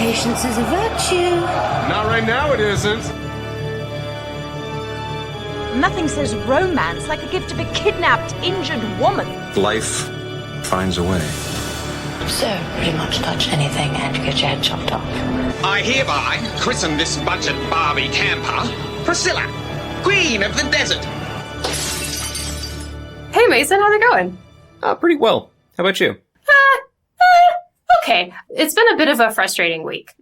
Patience is a virtue. Not right now, it isn't. Nothing says romance like a gift of a kidnapped, injured woman. Life finds a way. So, pretty much touch anything and you get your head chopped off. I hereby christen this budget Barbie camper Priscilla, Queen of the Desert. Hey Mason, how's it going? Pretty well. How about you? Okay. It's been a bit of a frustrating week.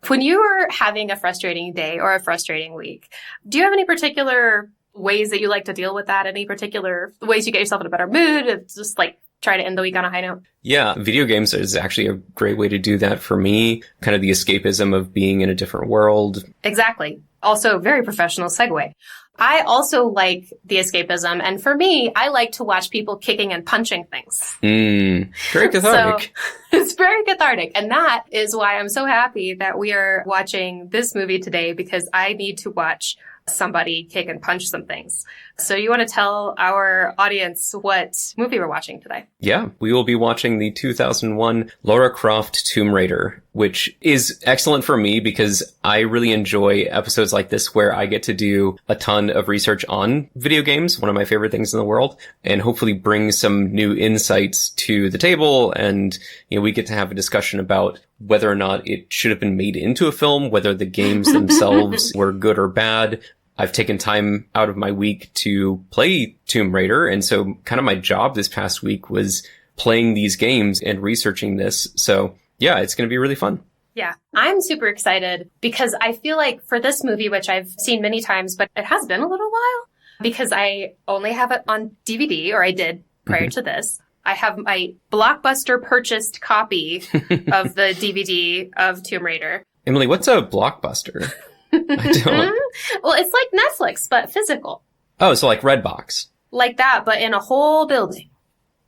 When you are having a frustrating day or a frustrating week, do you have any particular ways that you like to deal with that? Any particular ways you get yourself in a better mood? It's just like try to end the week on a high note? Yeah, video games is actually a great way to do that for me. Kind of the escapism of being in a different world. Exactly. Also, very professional segue. I also like the escapism, and for me, I like to watch people kicking and punching things. Very cathartic. So, it's very cathartic, and that is why I'm so happy that we are watching this movie today, because I need to watch somebody kick and punch some things. So you want to tell our audience what movie we're watching today? Yeah, we will be watching the 2001 Lara Croft Tomb Raider, which is excellent for me because I really enjoy episodes like this where I get to do a ton of research on video games, one of my favorite things in the world, and hopefully bring some new insights to the table. And, we get to have a discussion about whether or not it should have been made into a film, whether the games themselves were good or bad. I've taken time out of my week to play Tomb Raider, and so kind of my job this past week was playing these games and researching this. So yeah, it's going to be really fun. Yeah, I'm super excited because I feel like for this movie, which I've seen many times, but it has been a little while because I only have it on DVD, or I did prior to this. I have my Blockbuster purchased copy of the DVD of Tomb Raider. Emily, what's a Blockbuster? I don't. Well, it's like Netflix, but physical. Oh, so like Redbox. Like that, but in a whole building.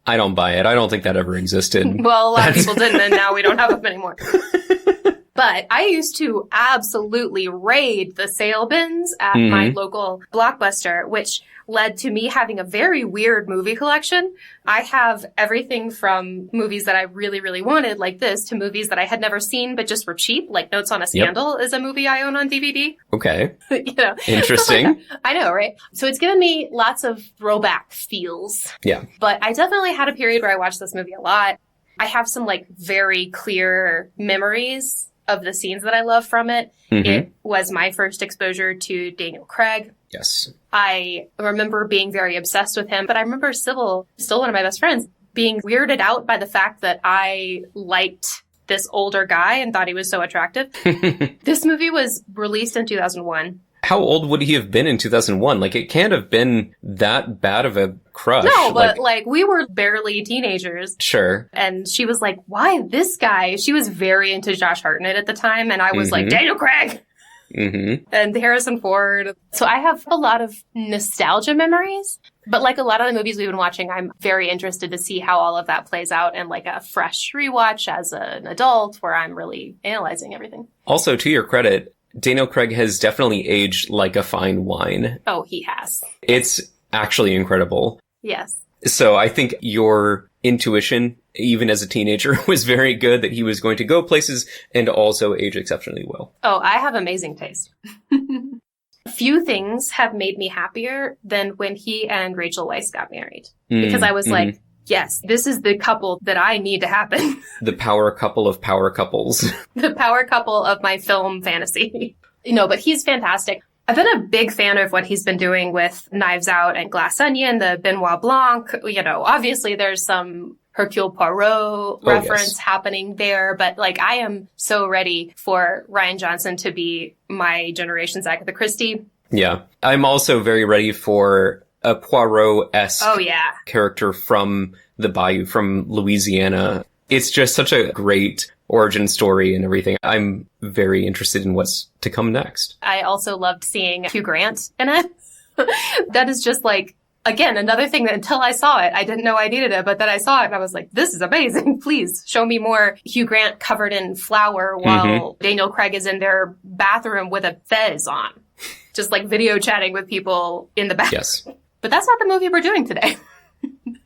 I don't buy it. I don't think that ever existed. Well, a lot of people didn't, and now we don't have them anymore. But I used to absolutely raid the sale bins at my local Blockbuster, which led to me having a very weird movie collection. I have everything from movies that I really, really wanted, like this, to movies that I had never seen but just were cheap, like Notes on a Scandal is a movie I own on DVD. Okay. Interesting. I know, right? So it's given me lots of throwback feels. Yeah. But I definitely had a period where I watched this movie a lot. I have some very clear memories of the scenes that I love from it. It was my first exposure to Daniel Craig. Yes. I remember being very obsessed with him, but I remember Sybil, still one of my best friends, being weirded out by the fact that I liked this older guy and thought he was so attractive. This movie was released in 2001. How old would he have been in 2001? It can't have been that bad of a crush. No, but we were barely teenagers. Sure. And she was like, why this guy? She was very into Josh Hartnett at the time. And I was like, Daniel Craig. And Harrison Ford. So I have a lot of nostalgia memories. But like a lot of the movies we've been watching, I'm very interested to see how all of that plays out in a fresh rewatch as an adult where I'm really analyzing everything. Also, to your credit, Daniel Craig has definitely aged like a fine wine. Oh, he has. It's actually incredible. Yes. So I think your intuition, even as a teenager, was very good that he was going to go places and also age exceptionally well. Oh, I have amazing taste. Few things have made me happier than when he and Rachel Weisz got married. Because I was like, yes, this is the couple that I need to happen. The power couple of power couples. The power couple of my film fantasy. But he's fantastic. I've been a big fan of what he's been doing with Knives Out and Glass Onion, the Benoit Blanc. Obviously there's some Hercule Poirot reference happening there, but I am so ready for Rian Johnson to be my generation's Agatha Christie. Yeah. I'm also very ready for a Poirot-esque character from the Bayou, from Louisiana. It's just such a great origin story and everything. I'm very interested in what's to come next. I also loved seeing Hugh Grant in it. That is just again, another thing that until I saw it, I didn't know I needed it, but then I saw it and I was like, this is amazing. Please show me more Hugh Grant covered in flour while Daniel Craig is in their bathroom with a fez on. Just video chatting with people in the bathroom. Yes. But that's not the movie we're doing today.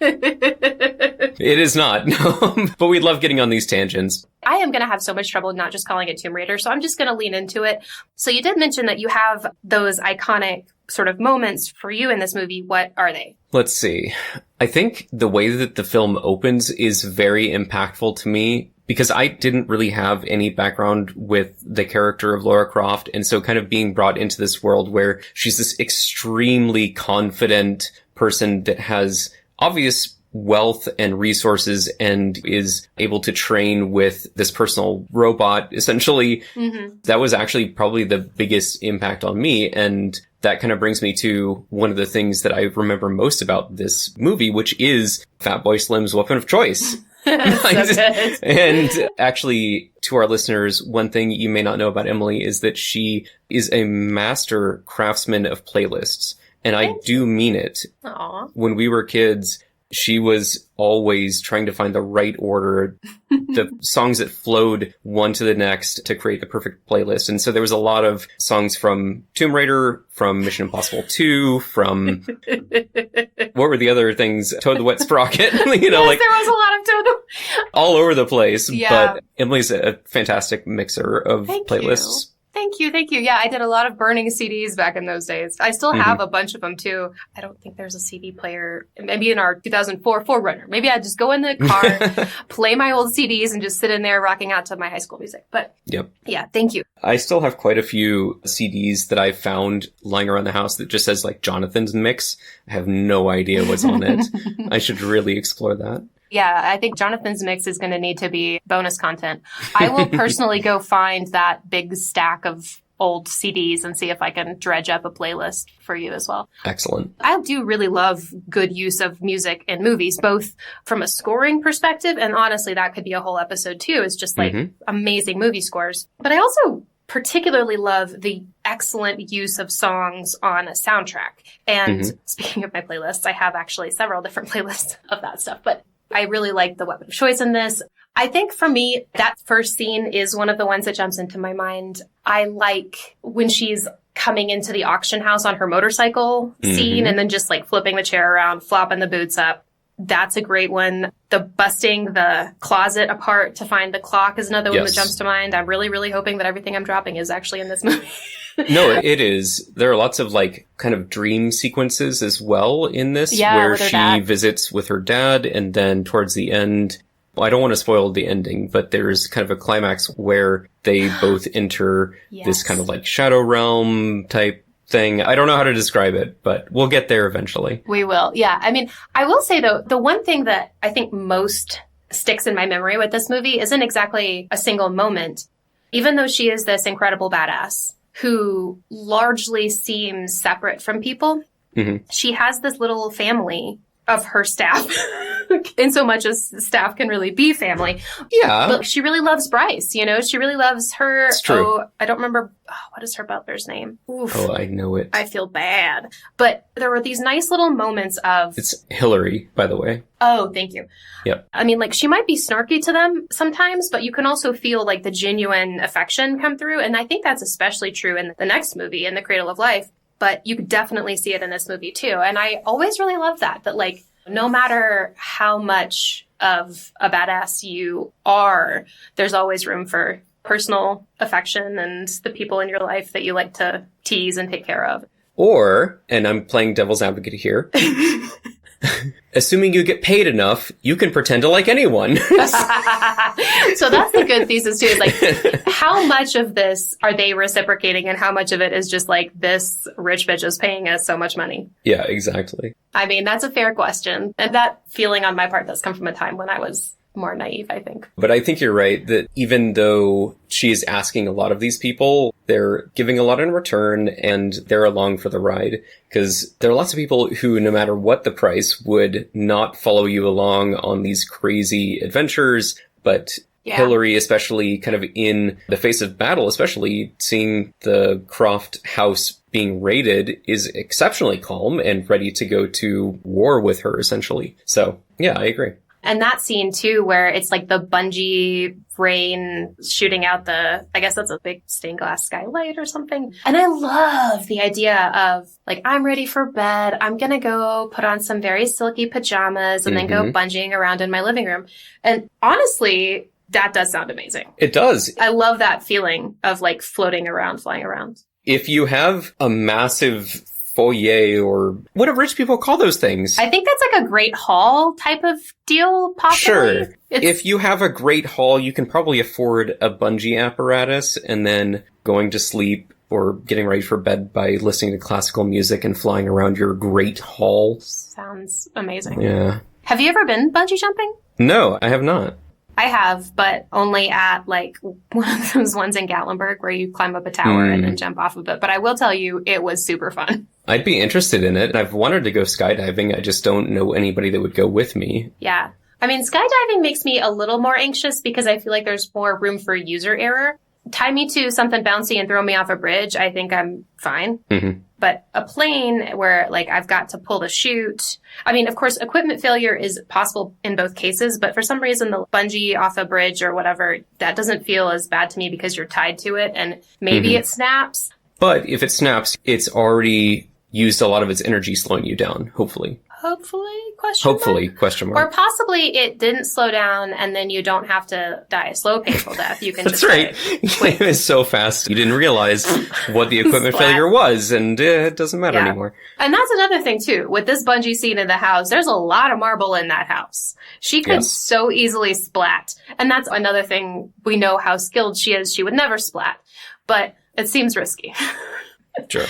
It is not, no. But we love getting on these tangents. I am going to have so much trouble not just calling it Tomb Raider, so I'm just going to lean into it. So you did mention that you have those iconic sort of moments for you in this movie. What are they? Let's see. I think the way that the film opens is very impactful to me because I didn't really have any background with the character of Lara Croft. And so kind of being brought into this world where she's this extremely confident person that has obvious wealth and resources and is able to train with this personal robot, essentially. Mm-hmm. That was actually probably the biggest impact on me. And that kind of brings me to one of the things that I remember most about this movie, which is Fatboy Slim's weapon of choice. So good. And actually, to our listeners, one thing you may not know about Emily is that she is a master craftsman of playlists. And I do mean it. Aww. When we were kids, she was always trying to find the right order, the songs that flowed one to the next to create the perfect playlist. And so there was a lot of songs from Tomb Raider, from Mission Impossible 2, from, what were the other things? Toad the Wet Sprocket, Yes, there was a lot of Toad the all over the place. Yeah. But Emily's a fantastic mixer of playlists. Thank you. Yeah, I did a lot of burning CDs back in those days. I still have a bunch of them too. I don't think there's a CD player. Maybe in our 2004 4Runner. Maybe I'd just go in the car, play my old CDs, and just sit in there rocking out to my high school music. But yeah, thank you. I still have quite a few CDs that I found lying around the house that just says like Jonathan's Mix. I have no idea what's on it. I should really explore that. Yeah, I think Jonathan's Mix is going to need to be bonus content. I will personally go find that big stack of old CDs and see if I can dredge up a playlist for you as well. Excellent. I do really love good use of music in movies, both from a scoring perspective, and honestly, that could be a whole episode too, is just like amazing movie scores. But I also particularly love the excellent use of songs on a soundtrack. And speaking of my playlists, I have actually several different playlists of that stuff, but I really like the weapon of choice in this. I think for me, that first scene is one of the ones that jumps into my mind. I like when she's coming into the auction house on her motorcycle scene and then just like flipping the chair around, flopping the boots up. That's a great one. The busting the closet apart to find the clock is another one that jumps to mind. I'm really, really hoping that everything I'm dropping is actually in this movie. No, it is. There are lots of like kind of dream sequences as well in this where she visits with her dad, and then towards the end, well, I don't want to spoil the ending, but there's kind of a climax where they both enter this kind of like shadow realm type thing. I don't know how to describe it, but we'll get there eventually. We will. Yeah. I mean, I will say though, the one thing that I think most sticks in my memory with this movie isn't exactly a single moment. Even though she is this incredible badass who largely seems separate from people, she has this little family of her staff, in so much as staff can really be family. Yeah. But she really loves Bryce, you know? She really loves her. It's true. Oh, I don't remember. Oh, what is her butler's name? Oof. Oh, I know it. I feel bad. But there were these nice little moments of... It's Hillary, by the way. Oh, thank you. Yep. I mean, like, she might be snarky to them sometimes, but you can also feel, like, the genuine affection come through. And I think that's especially true in the next movie, in The Cradle of Life. But you could definitely see it in this movie, too. And I always really love that like, no matter how much of a badass you are, there's always room for personal affection and the people in your life that you like to tease and take care of. Or, and I'm playing devil's advocate here, assuming you get paid enough, you can pretend to like anyone. So that's the good thesis too, is like, how much of this are they reciprocating and how much of it is just like, this rich bitch is paying us so much money? Yeah, exactly. I mean, that's a fair question. And that feeling on my part does come from a time when I was more naive, I think. But I think you're right that even though she is asking a lot of these people, they're giving a lot in return and they're along for the ride. Because there are lots of people who, no matter what the price, would not follow you along on these crazy adventures. But Hillary, especially kind of in the face of battle, especially seeing the Croft house being raided, is exceptionally calm and ready to go to war with her, essentially. So, yeah, I agree. And that scene too, where it's like the bungee rain shooting out I guess that's a big stained glass skylight or something. And I love the idea of like, I'm ready for bed. I'm going to go put on some very silky pajamas and then go bungeeing around in my living room. And honestly, that does sound amazing. It does. I love that feeling of like floating around, flying around. If you have a massive foyer or whatever rich people call those things. I think that's like a great hall type of deal, possibly. Sure. If you have a great hall, you can probably afford a bungee apparatus and then going to sleep or getting ready for bed by listening to classical music and flying around your great hall. Sounds amazing. Yeah. Have you ever been bungee jumping? No, I have not. I have, but only at like one of those ones in Gatlinburg where you climb up a tower and then jump off of it. But I will tell you, it was super fun. I'd be interested in it. I've wanted to go skydiving. I just don't know anybody that would go with me. Yeah. I mean, skydiving makes me a little more anxious because I feel like there's more room for user error. Tie me to something bouncy and throw me off a bridge. I think I'm fine. But a plane where like I've got to pull the chute. I mean, of course, equipment failure is possible in both cases, but for some reason, the bungee off a bridge or whatever, that doesn't feel as bad to me because you're tied to it and maybe it snaps. But if it snaps, it's already used a lot of its energy slowing you down, hopefully. Hopefully, question mark. Or possibly it didn't slow down and then you don't have to die a slow, painful death. You can That's just right. The plane is so fast, you didn't realize what the equipment failure was, and it doesn't matter anymore. And that's another thing, too. With this bungee scene in the house, there's a lot of marble in that house. She could so easily splat. And that's another thing. We know how skilled she is. She would never splat. But it seems risky. Sure.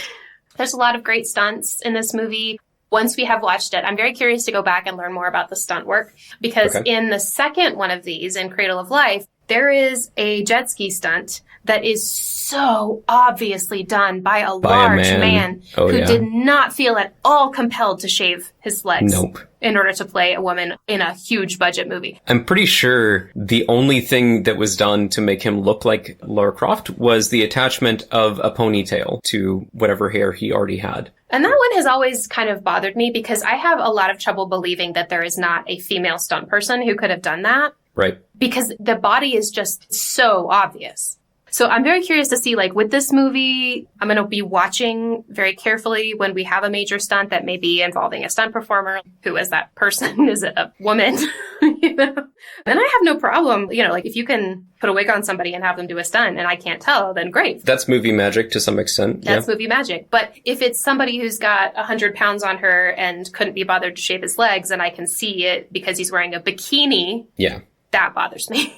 There's a lot of great stunts in this movie. Once we have watched it, I'm very curious to go back and learn more about the stunt work because in the second one of these, in Cradle of Life, there is a jet ski stunt that is so obviously done by a large man who did not feel at all compelled to shave his legs in order to play a woman in a huge budget movie. I'm pretty sure the only thing that was done to make him look like Lara Croft was the attachment of a ponytail to whatever hair he already had. And that one has always kind of bothered me because I have a lot of trouble believing that there is not a female stunt person who could have done that. Right. Because the body is just so obvious. So I'm very curious to see, like, with this movie, I'm going to be watching very carefully when we have a major stunt that may be involving a stunt performer. Who is that person? Is it a woman? You know? And I have no problem, you know, like, if you can put a wig on somebody and have them do a stunt and I can't tell, then great. That's movie magic to some extent. That's movie magic. But if it's somebody who's got 100 pounds on her and couldn't be bothered to shave his legs and I can see it because he's wearing a bikini, that bothers me.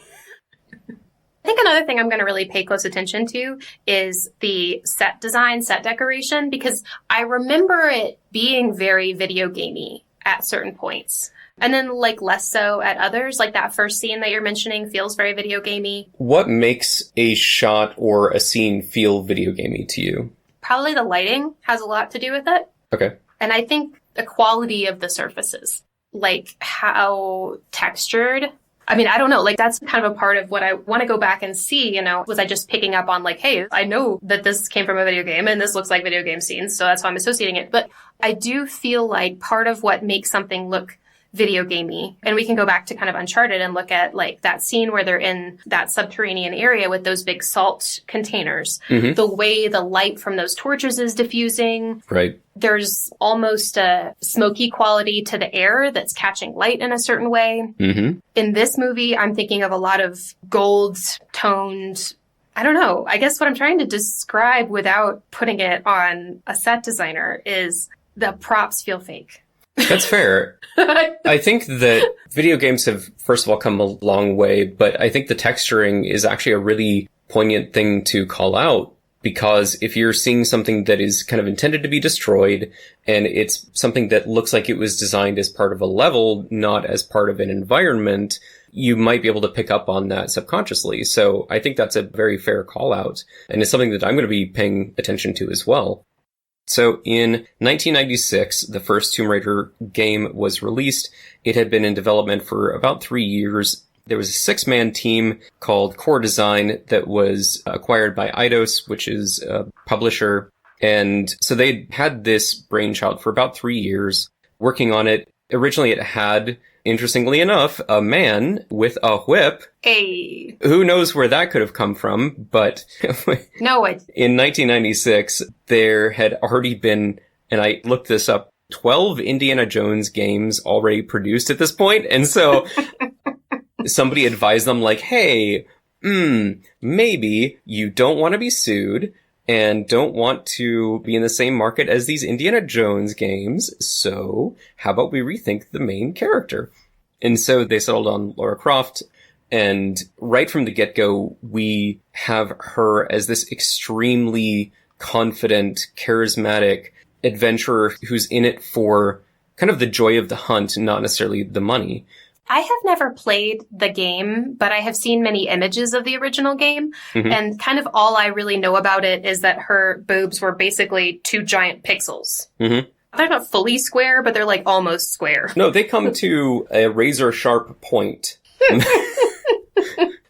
I think another thing I'm going to really pay close attention to is the set design, set decoration, because I remember it being very video gamey at certain points. And then, like, less so at others. Like, that first scene that you're mentioning feels very video gamey. What makes a shot or a scene feel video gamey to you? Probably the lighting has a lot to do with it. Okay. And I think the quality of the surfaces, like how textured. I mean, I don't know, like that's kind of a part of what I want to go back and see, you know, was I just picking up on like, hey, I know that this came from a video game and this looks like video game scenes, so that's why I'm associating it. But I do feel like part of what makes something look video gamey, and we can go back to kind of Uncharted and look at like that scene where they're in that subterranean area with those big salt containers, the way the light from those torches is diffusing. Right. There's almost a smoky quality to the air that's catching light in a certain way. In this movie, I'm thinking of a lot of gold toned, I don't know, I guess what I'm trying to describe without putting it on a set designer is the props feel fake. That's fair. I think that video games have, first of all, come a long way, but I think the texturing is actually a really poignant thing to call out, because if you're seeing something that is kind of intended to be destroyed, and it's something that looks like it was designed as part of a level, not as part of an environment, you might be able to pick up on that subconsciously. So I think that's a very fair call out, and it's something that I'm going to be paying attention to as well. So in 1996, the first Tomb Raider game was released. It had been in development for about 3 years. There was a 6-man team called Core Design that was acquired by Eidos, which is a publisher. And so they had this brainchild for about 3 years working on it. Originally, it had interestingly enough, a man with a whip. Hey. Who knows where that could have come from, but No, it. in 1996, there had already been, and I looked this up, 12 Indiana Jones games already produced at this point. And so somebody advised them like, hey, maybe you don't want to be sued and don't want to be in the same market as these Indiana Jones games. So how about we rethink the main character? And so they settled on Lara Croft. And right from the get-go, we have her as this extremely confident, charismatic adventurer who's in it for kind of the joy of the hunt, not necessarily the money. I have never played the game, but I have seen many images of the original game. Mm-hmm. And kind of all I really know about it is that her boobs were basically 2 giant pixels. Mm-hmm. They're not fully square, but they're like almost square. No, they come to a razor sharp point.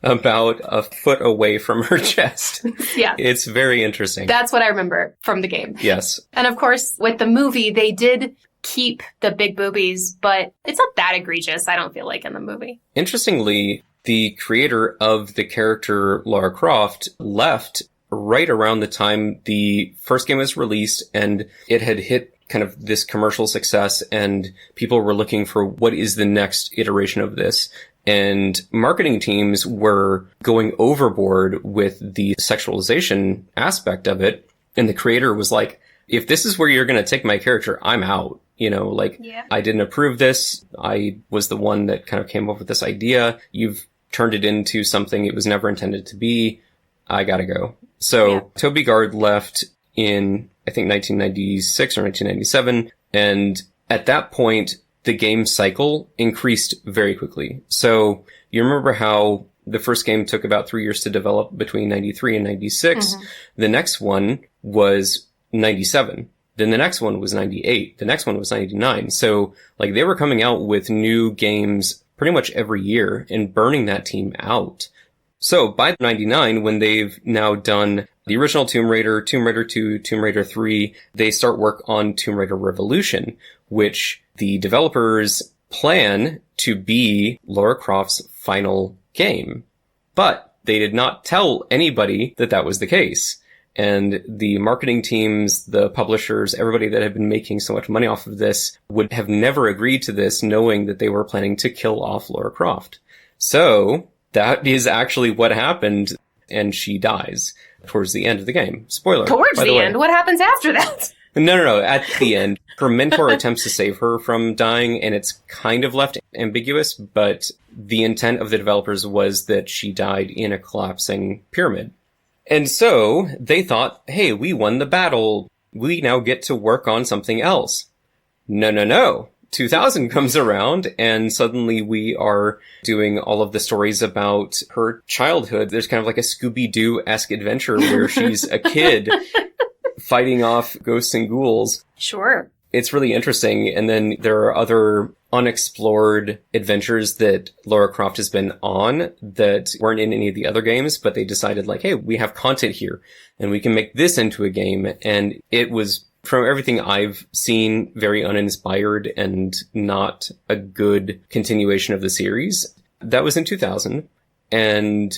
About a foot away from her chest. Yeah. It's very interesting. That's what I remember from the game. Yes. And of course, with the movie, they did keep the big boobies, but it's not that egregious, I don't feel like, in the movie. Interestingly, the creator of the character Lara Croft left right around the time the first game was released, and it had hit kind of this commercial success, and people were looking for what is the next iteration of this. And marketing teams were going overboard with the sexualization aspect of it. And the creator was like, if this is where you're going to take my character, I'm out. You know, like, I didn't approve this. I was the one that kind of came up with this idea. You've turned it into something it was never intended to be. I gotta go. So Toby Gard left in, I think, 1996 or 1997. And at that point, the game cycle increased very quickly. So you remember how the first game took about 3 years to develop between 93 and 96. Mm-hmm. The next one was 97. Then the next one was 98. The next one was 99. So like they were coming out with new games pretty much every year and burning that team out. So by 99, when they've now done the original Tomb Raider, Tomb Raider 2, Tomb Raider 3, they start work on Tomb Raider Revolution, which the developers plan to be Lara Croft's final game. But they did not tell anybody that that was the case. And the marketing teams, the publishers, everybody that had been making so much money off of this would have never agreed to this, knowing that they were planning to kill off Lara Croft. So that is actually what happened, and she dies towards the end of the game. Spoiler. Towards the end? What happens after that? No. At the end, her mentor attempts to save her from dying, and it's kind of left ambiguous, but the intent of the developers was that she died in a collapsing pyramid. And so they thought, hey, we won the battle. We now get to work on something else. No. 2000 comes around, and suddenly we are doing all of the stories about her childhood. There's kind of like a Scooby-Doo-esque adventure where she's a kid fighting off ghosts and ghouls. Sure. It's really interesting. And then there are other unexplored adventures that Lara Croft has been on that weren't in any of the other games, but they decided like, hey, we have content here and we can make this into a game. And it was, from everything I've seen, very uninspired and not a good continuation of the series. That was in 2000. And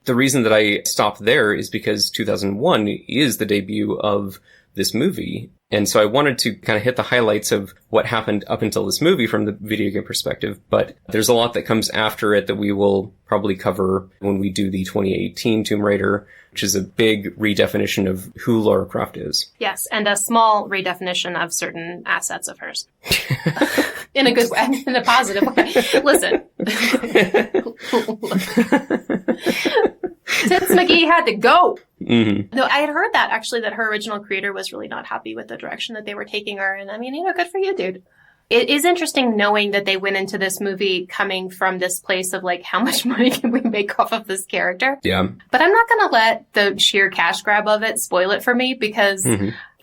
the reason that I stopped there is because 2001 is the debut of this movie. And so I wanted to kind of hit the highlights of what happened up until this movie from the video game perspective. But there's a lot that comes after it that we will probably cover when we do the 2018 Tomb Raider, which is a big redefinition of who Lara Croft is. Yes, and a small redefinition of certain assets of hers. In a good way, in a positive way. Listen. Tits McGee had to go. Mm-hmm. No, I had heard that, actually, that her original creator was really not happy with the direction that they were taking her. And I mean, good for you, dude. It is interesting knowing that they went into this movie coming from this place of like, how much money can we make off of this character? Yeah. But I'm not going to let the sheer cash grab of it spoil it for me, because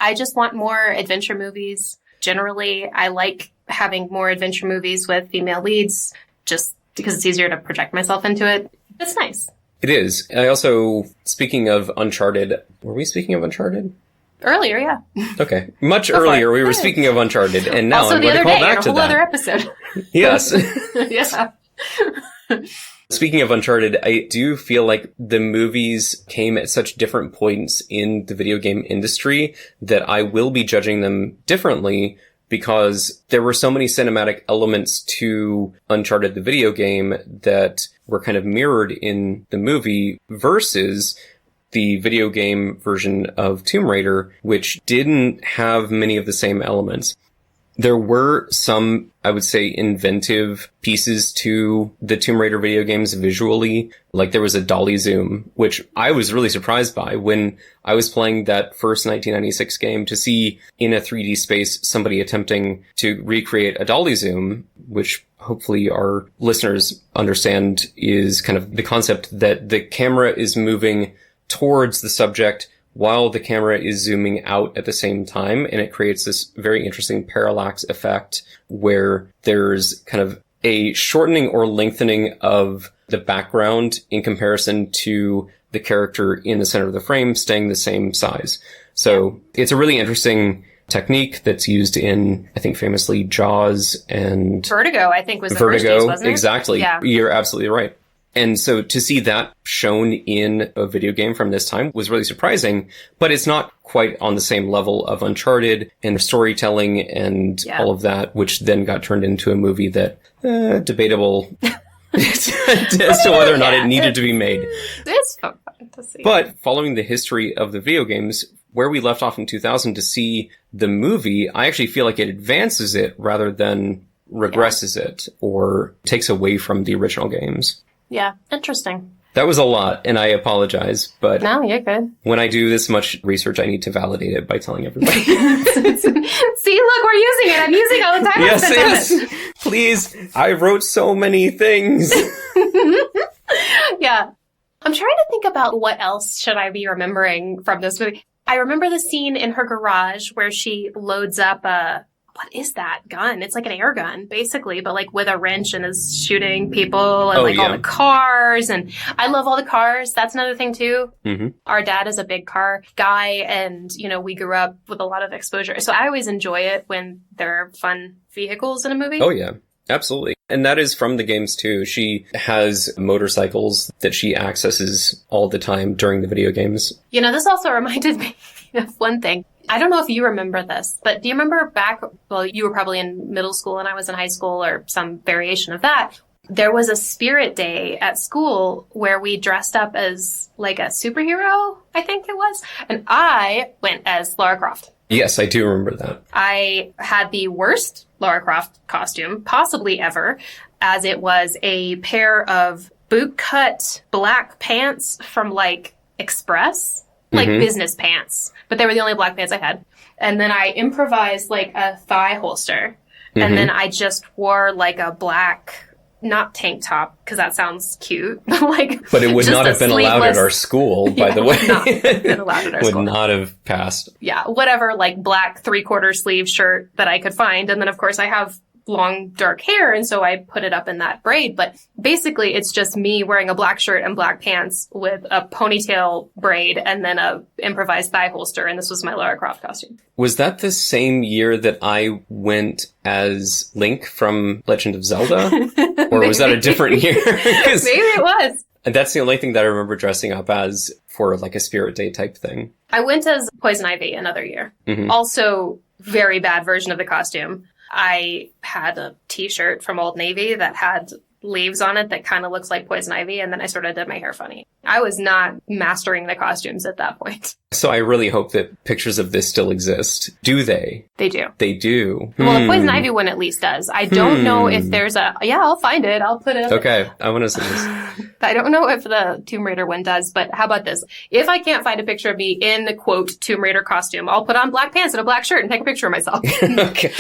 I just want more adventure movies. Generally, I like having more adventure movies with female leads just because it's easier to project myself into it. It's nice. It is. I also, speaking of Uncharted, were we speaking of Uncharted? Earlier, yeah. Okay. Much Go for earlier, it. we were speaking of Uncharted, and now Also, I'm the going to other call day, in back a to whole other that. episode. Yes. Yeah. Speaking of Uncharted, I do feel like the movies came at such different points in the video game industry that I will be judging them differently because there were so many cinematic elements to Uncharted the video game that were kind of mirrored in the movie versus the video game version of Tomb Raider, which didn't have many of the same elements. There were some, I would say, inventive pieces to the Tomb Raider video games visually. Like there was a dolly zoom, which I was really surprised by when I was playing that first 1996 game to see in a 3D space somebody attempting to recreate a dolly zoom, which hopefully our listeners understand is kind of the concept that the camera is moving towards the subject while the camera is zooming out at the same time. And it creates this very interesting parallax effect where there's kind of a shortening or lengthening of the background in comparison to the character in the center of the frame staying the same size. So it's a really interesting technique that's used in, I think, famously Jaws and Vertigo, I think, was the Vertigo. first use, wasn't it? Exactly. Yeah. You're absolutely right. And so to see that shown in a video game from this time was really surprising, but it's not quite on the same level of Uncharted and the storytelling and all of that, which then got turned into a movie that, debatable as to whether or not it needed to be made. It's fun to see. But following the history of the video games, where we left off in 2000 to see the movie, I actually feel like it advances it rather than regresses it or takes away from the original games. Yeah, interesting. That was a lot, and I apologize, but No, you're good. when I do this much research, I need to validate it by telling everybody. See, look, we're using it. I'm using it all the time. yes. Please. I wrote so many things. Yeah. I'm trying to think about what else should I be remembering from this movie. I remember the scene in her garage where she loads up what is that gun? It's like an air gun, basically, but like with a wrench and is shooting people and all the cars. And I love all the cars. That's another thing too. Mm-hmm. Our dad is a big car guy and, we grew up with a lot of exposure. So I always enjoy it when there are fun vehicles in a movie. Oh, yeah. Absolutely. And that is from the games too. She has motorcycles that she accesses all the time during the video games. This also reminded me of one thing. I don't know if you remember this, but do you remember back, well, you were probably in middle school and I was in high school or some variation of that. There was a spirit day at school where we dressed up as like a superhero, I think it was. And I went as Lara Croft. Yes, I do remember that. I had the worst Lara Croft costume possibly ever, as it was a pair of bootcut black pants from like Express, like business pants. But they were the only black pants I had. And then I improvised like a thigh holster. And then I just wore like a black, not tank top, because that sounds cute. But it would not have been allowed at our school, by the way. Would not have been allowed at our school. Would not have passed. Yeah, whatever, like black 3/4 sleeve shirt that I could find. And then, of course, I have long dark hair, and so I put it up in that braid. But basically, it's just me wearing a black shirt and black pants with a ponytail braid and then a improvised thigh holster, and this was my Lara Croft costume. Was that the same year that I went as Link from Legend of Zelda? Or was that a different year? Maybe it was. And that's the only thing that I remember dressing up as for like a Spirit Day type thing. I went as Poison Ivy another year. Also, very bad version of the costume. I had a t-shirt from Old Navy that had leaves on it that kind of looks like Poison Ivy, and then I sort of did my hair funny. I was not mastering the costumes at that point. So I really hope that pictures of this still exist. Do they? They do. They do. Well, the Poison Ivy one at least does. I don't know if there's I'll find it. I'll put it up. Okay, I want to see this. I don't know if the Tomb Raider one does, but how about this? If I can't find a picture of me in the, quote, Tomb Raider costume, I'll put on black pants and a black shirt and take a picture of myself. Okay.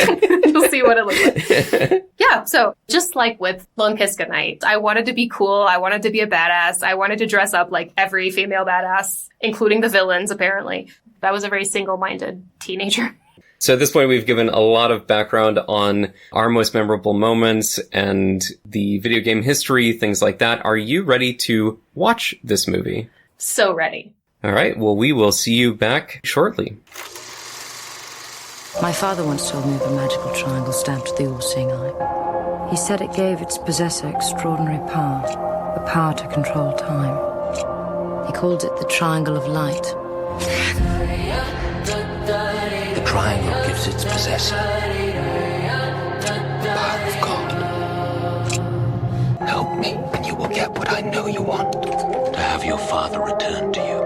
You'll see what it looks like. Yeah, so just like with Lone Kiska Night, I wanted to be cool. I wanted to be a badass. I wanted to dress up like every female badass, including the villains, apparently. I was a very single-minded teenager. So at this point, we've given a lot of background on our most memorable moments and the video game history, things like that. Are you ready to watch this movie? So ready. All right, well, we will see you back shortly. My father once told me of a magical triangle stamped to the all-seeing eye. He said it gave its possessor extraordinary power, the power to control time. He called it the Triangle of Light. The triangle gives its possessor the power of God. Help me, and you will get what I know you want. To have your father return to you.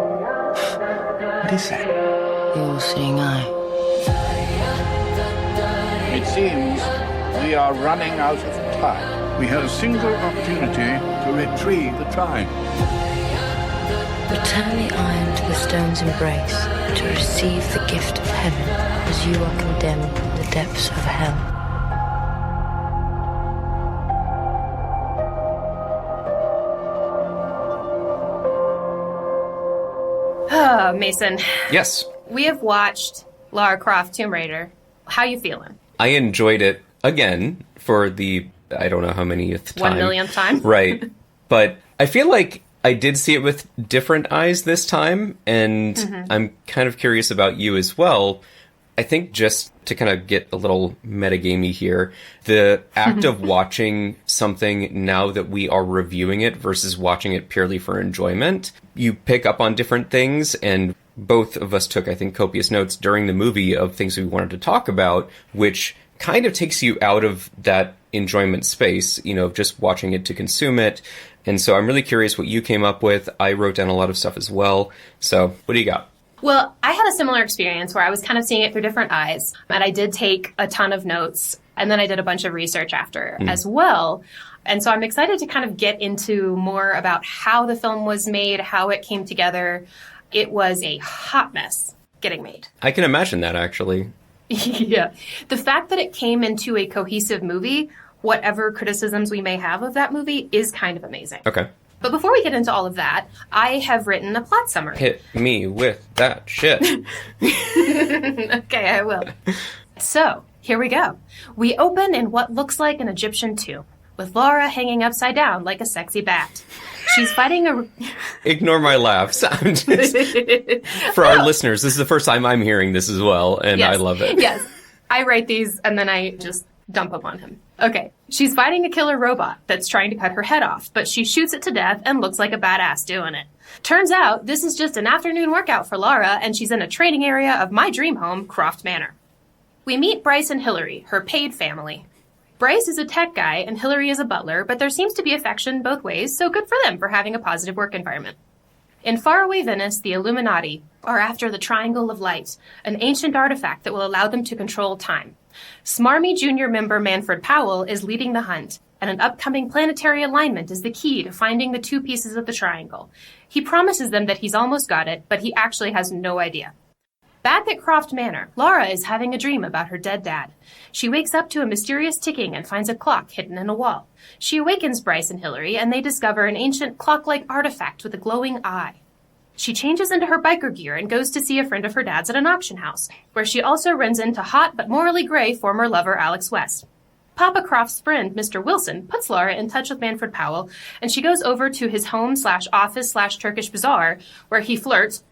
What is that? The all-seeing eye. It seems we are running out of time. We have a single opportunity to retrieve the time. Return the iron to the stone's embrace to receive the gift of heaven as you are condemned in the depths of hell. Oh, Mason. Yes. We have watched Lara Croft Tomb Raider. How you feeling? I enjoyed it again for the, I don't know how manyth time. 1 millionth time? Right. But I feel like I did see it with different eyes this time, and I'm kind of curious about you as well. I think just to kind of get a little metagamey here, the act of watching something now that we are reviewing it versus watching it purely for enjoyment, you pick up on different things, and both of us took, I think, copious notes during the movie of things we wanted to talk about, which kind of takes you out of that enjoyment space, you know, of just watching it to consume it. And so I'm really curious what you came up with. I wrote down a lot of stuff as well. So what do you got? Well, I had a similar experience where I was kind of seeing it through different eyes. And I did take a ton of notes. And then I did a bunch of research after as well. And so I'm excited to kind of get into more about how the film was made, how it came together. It was a hot mess getting made. I can imagine that, actually. Yeah. The fact that it came into a cohesive movie, whatever criticisms we may have of that movie, is kind of amazing. Okay. But before we get into all of that, I have written a plot summary. Hit me with that shit. Okay, I will. So, here we go. We open in what looks like an Egyptian tomb, with Lara hanging upside down like a sexy bat. She's fighting a... Ignore my laughs. I'm just... For our listeners, this is the first time I'm hearing this as well, and Yes. I love it. Yes. I write these, and then I just dump them on him. Okay. She's fighting a killer robot that's trying to cut her head off, but she shoots it to death and looks like a badass doing it. Turns out, this is just an afternoon workout for Lara, and she's in a training area of my dream home, Croft Manor. We meet Bryce and Hillary, her paid family. Bryce is a tech guy and Hillary is a butler, but there seems to be affection both ways, so good for them for having a positive work environment. In faraway Venice, the Illuminati are after the Triangle of Light, an ancient artifact that will allow them to control time. Smarmy Junior member Manfred Powell is leading the hunt, and an upcoming planetary alignment is the key to finding the two pieces of the triangle. He promises them that he's almost got it, but he actually has no idea. Back at Croft Manor, Lara is having a dream about her dead dad. She wakes up to a mysterious ticking and finds a clock hidden in a wall. She awakens Bryce and Hillary, and they discover an ancient clock-like artifact with a glowing eye. She changes into her biker gear and goes to see a friend of her dad's at an auction house, where she also runs into hot but morally gray former lover Alex West. Papa Croft's friend, Mr. Wilson, puts Lara in touch with Manfred Powell, and she goes over to his home/office/Turkish bazaar, where he flirts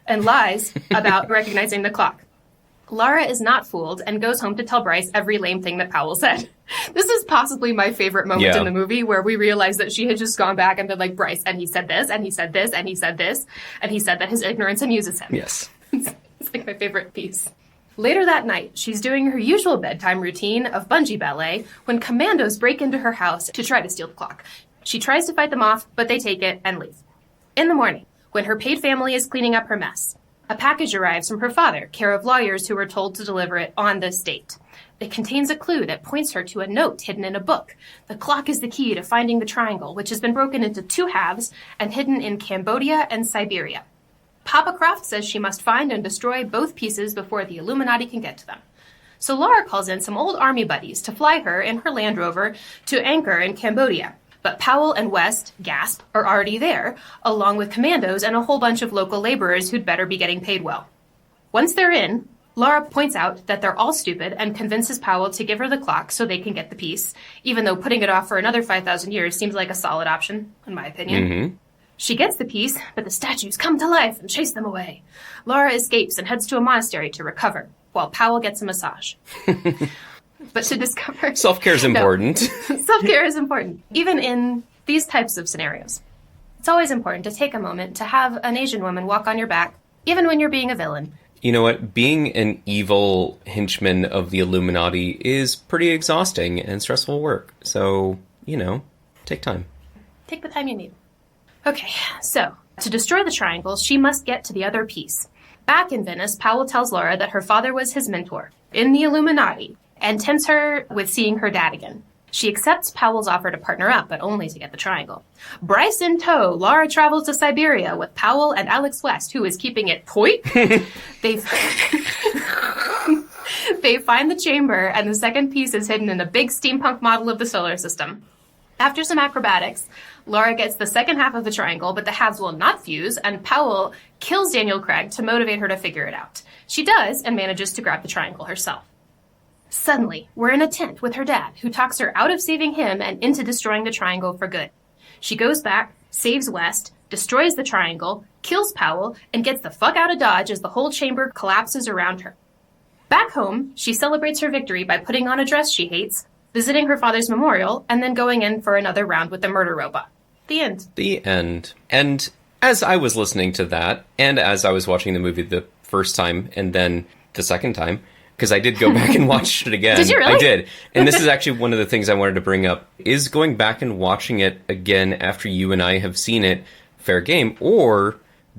and lies about recognizing the clock. Lara is not fooled and goes home to tell Bryce every lame thing that Powell said. This is possibly my favorite moment in the movie, where we realize that she had just gone back and been like, Bryce, and he said this, and he said this, and he said this, and he said that his ignorance amuses him. Yes. It's like my favorite piece. Later that night, she's doing her usual bedtime routine of bungee ballet when commandos break into her house to try to steal the clock. She tries to fight them off, but they take it and leave. In the morning, when her paid family is cleaning up her mess, a package arrives from her father, care of lawyers who were told to deliver it on this date. It contains a clue that points her to a note hidden in a book. The clock is the key to finding the triangle, which has been broken into two halves and hidden in Cambodia and Siberia. Papa Croft says she must find and destroy both pieces before the Illuminati can get to them. So Lara calls in some old army buddies to fly her in her Land Rover to anchor in Cambodia. But Powell and West, gasp, are already there, along with commandos and a whole bunch of local laborers who'd better be getting paid well. Once they're in, Lara points out that they're all stupid and convinces Powell to give her the clock so they can get the piece, even though putting it off for another 5,000 years seems like a solid option, in my opinion. She gets the piece, but the statues come to life and chase them away. Lara escapes and heads to a monastery to recover, while Powell gets a massage. But to discover... Self-care is important. Self-care is important, even in these types of scenarios. It's always important to take a moment to have an Asian woman walk on your back, even when you're being a villain. You know what? Being an evil henchman of the Illuminati is pretty exhausting and stressful work. So, take time. Take the time you need. Okay, so, to destroy the triangle, she must get to the other piece. Back in Venice, Powell tells Laura that her father was his mentor in the Illuminati and tempts her with seeing her dad again. She accepts Powell's offer to partner up, but only to get the triangle. Bryce in tow, Lara travels to Siberia with Powell and Alex West, who is keeping it toy. They find the chamber, and the second piece is hidden in a big steampunk model of the solar system. After some acrobatics, Lara gets the second half of the triangle, but the halves will not fuse, and Powell kills Daniel Craig to motivate her to figure it out. She does, and manages to grab the triangle herself. Suddenly, we're in a tent with her dad, who talks her out of saving him and into destroying the triangle for good. She goes back, saves West, destroys the triangle, kills Powell, and gets the fuck out of Dodge as the whole chamber collapses around her. Back home, she celebrates her victory by putting on a dress she hates, visiting her father's memorial, and then going in for another round with the murder robot. The end. The end. And as I was listening to that, and as I was watching the movie the first time and then the second time, because I did go back and watch it again. Did you really? I did. And this is actually one of the things I wanted to bring up, is going back and watching it again after you and I have seen it fair game? Or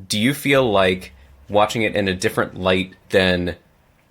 do you feel like watching it in a different light than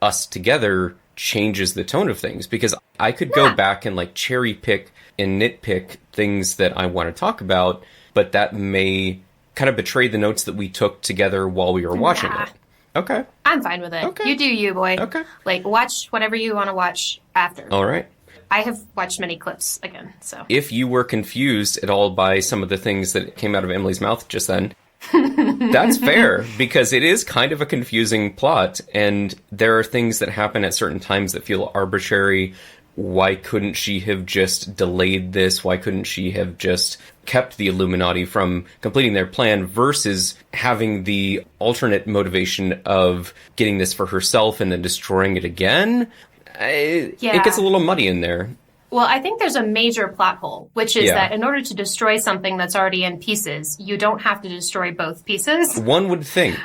us together changes the tone of things? Because I could go back and cherry pick and nitpick things that I want to talk about, but that may kind of betray the notes that we took together while we were watching it. Okay. I'm fine with it. Okay. You do you, boy. Okay. Watch whatever you want to watch after. All right. I have watched many clips again, so. If you were confused at all by some of the things that came out of Emily's mouth just then, that's fair, because it is kind of a confusing plot, and there are things that happen at certain times that feel arbitrary. Why couldn't she have just delayed this? Why couldn't she have just kept the Illuminati from completing their plan versus having the alternate motivation of getting this for herself and then destroying it again? It gets a little muddy in there. Well, I think there's a major plot hole, which is that in order to destroy something that's already in pieces, you don't have to destroy both pieces. One would think.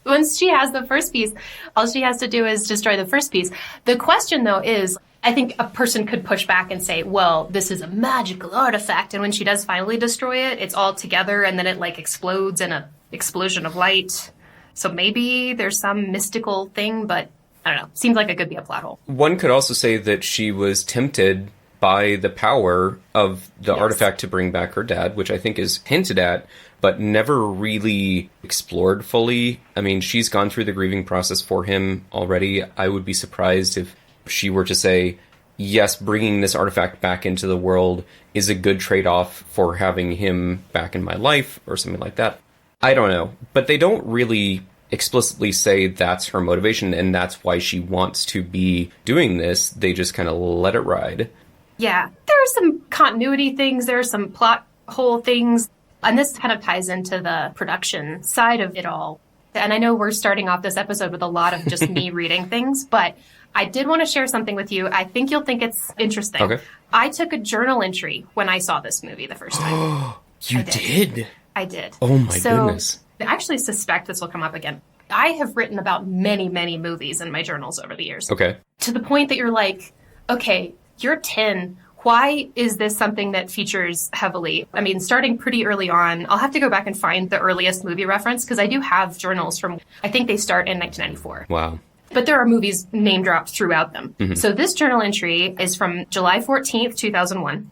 Once she has the first piece, all she has to do is destroy the first piece. The question, though, is, I think a person could push back and say, well, this is a magical artifact, and when she does finally destroy it, it's all together, and then it, explodes in an explosion of light. So maybe there's some mystical thing, but I don't know. Seems like it could be a plot hole. One could also say that she was tempted by the power of the artifact to bring back her dad, which I think is hinted at, but never really explored fully. I mean, she's gone through the grieving process for him already. I would be surprised if she were to say, yes, bringing this artifact back into the world is a good trade-off for having him back in my life, or something like that. I don't know. But they don't really explicitly say that's her motivation and that's why she wants to be doing this. They just kind of let it ride. Yeah. There are some continuity things. There are some plot hole things. And this kind of ties into the production side of it all. And I know we're starting off this episode with a lot of just me reading things, but I did want to share something with you. I think you'll think it's interesting. Okay. I took a journal entry when I saw this movie the first time. You did? I did. Oh my goodness. I actually suspect this will come up again. I have written about many, many movies in my journals over the years. Okay. To the point that you're like, okay, you're 10. Why is this something that features heavily? I mean, starting pretty early on, I'll have to go back and find the earliest movie reference because I do have journals from, I think they start in 1994. Wow. But there are movies name dropped throughout them. Mm-hmm. So this journal entry is from July 14th, 2001.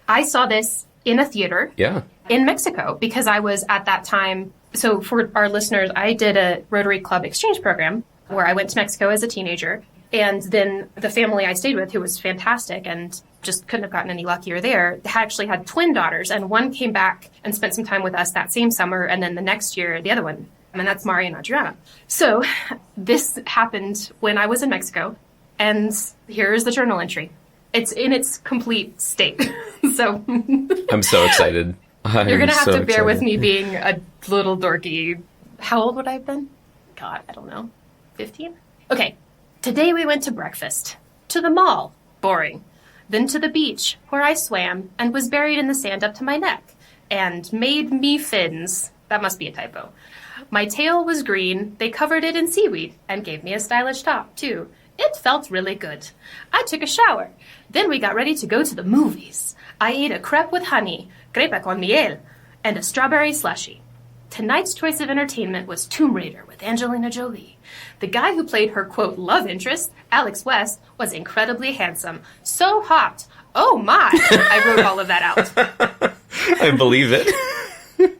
I saw this in a theater in Mexico because I was at that time. So for our listeners, I did a Rotary Club exchange program where I went to Mexico as a teenager. And then the family I stayed with, who was fantastic and just couldn't have gotten any luckier there, actually had twin daughters. And one came back and spent some time with us that same summer. And then the next year, the other one. And that's Mari and Adriana. So this happened when I was in Mexico. And here's the journal entry. It's in its complete state. So I'm so excited. You're going to have so to bear with excited. me being a little dorky. How old would I have been? God, I don't know. 15? Okay. Today we went to breakfast. To the mall. Boring. Then to the beach, where I swam and was buried in the sand up to my neck. And made me fins. That must be a typo. My tail was green. They covered it in seaweed and gave me a stylish top, too. It felt really good. I took a shower. Then we got ready to go to the movies. I ate a crepe with honey, crepe con miel, and a strawberry slushie. Tonight's choice of entertainment was Tomb Raider with Angelina Jolie. The guy who played her, quote, love interest, Alex West, was incredibly handsome. So hot. Oh my! I wrote all of that out. I believe it.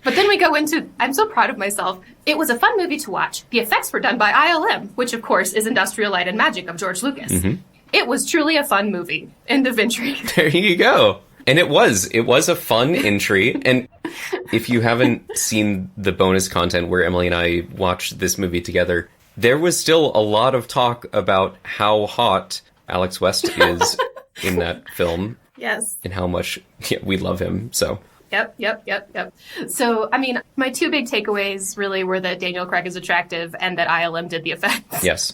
But then we go into, I'm so proud of myself. It was a fun movie to watch. The effects were done by ILM, which of course is Industrial Light and Magic of George Lucas. Mm-hmm. It was truly a fun movie. End of entry. There you go. And it was a fun entry. And if you haven't seen the bonus content where Emily and I watched this movie together, there was still a lot of talk about how hot Alex West is in that film. Yes. And how much we love him. So. Yep. So, I mean, my two big takeaways really were that Daniel Craig is attractive and that ILM did the effects. Yes.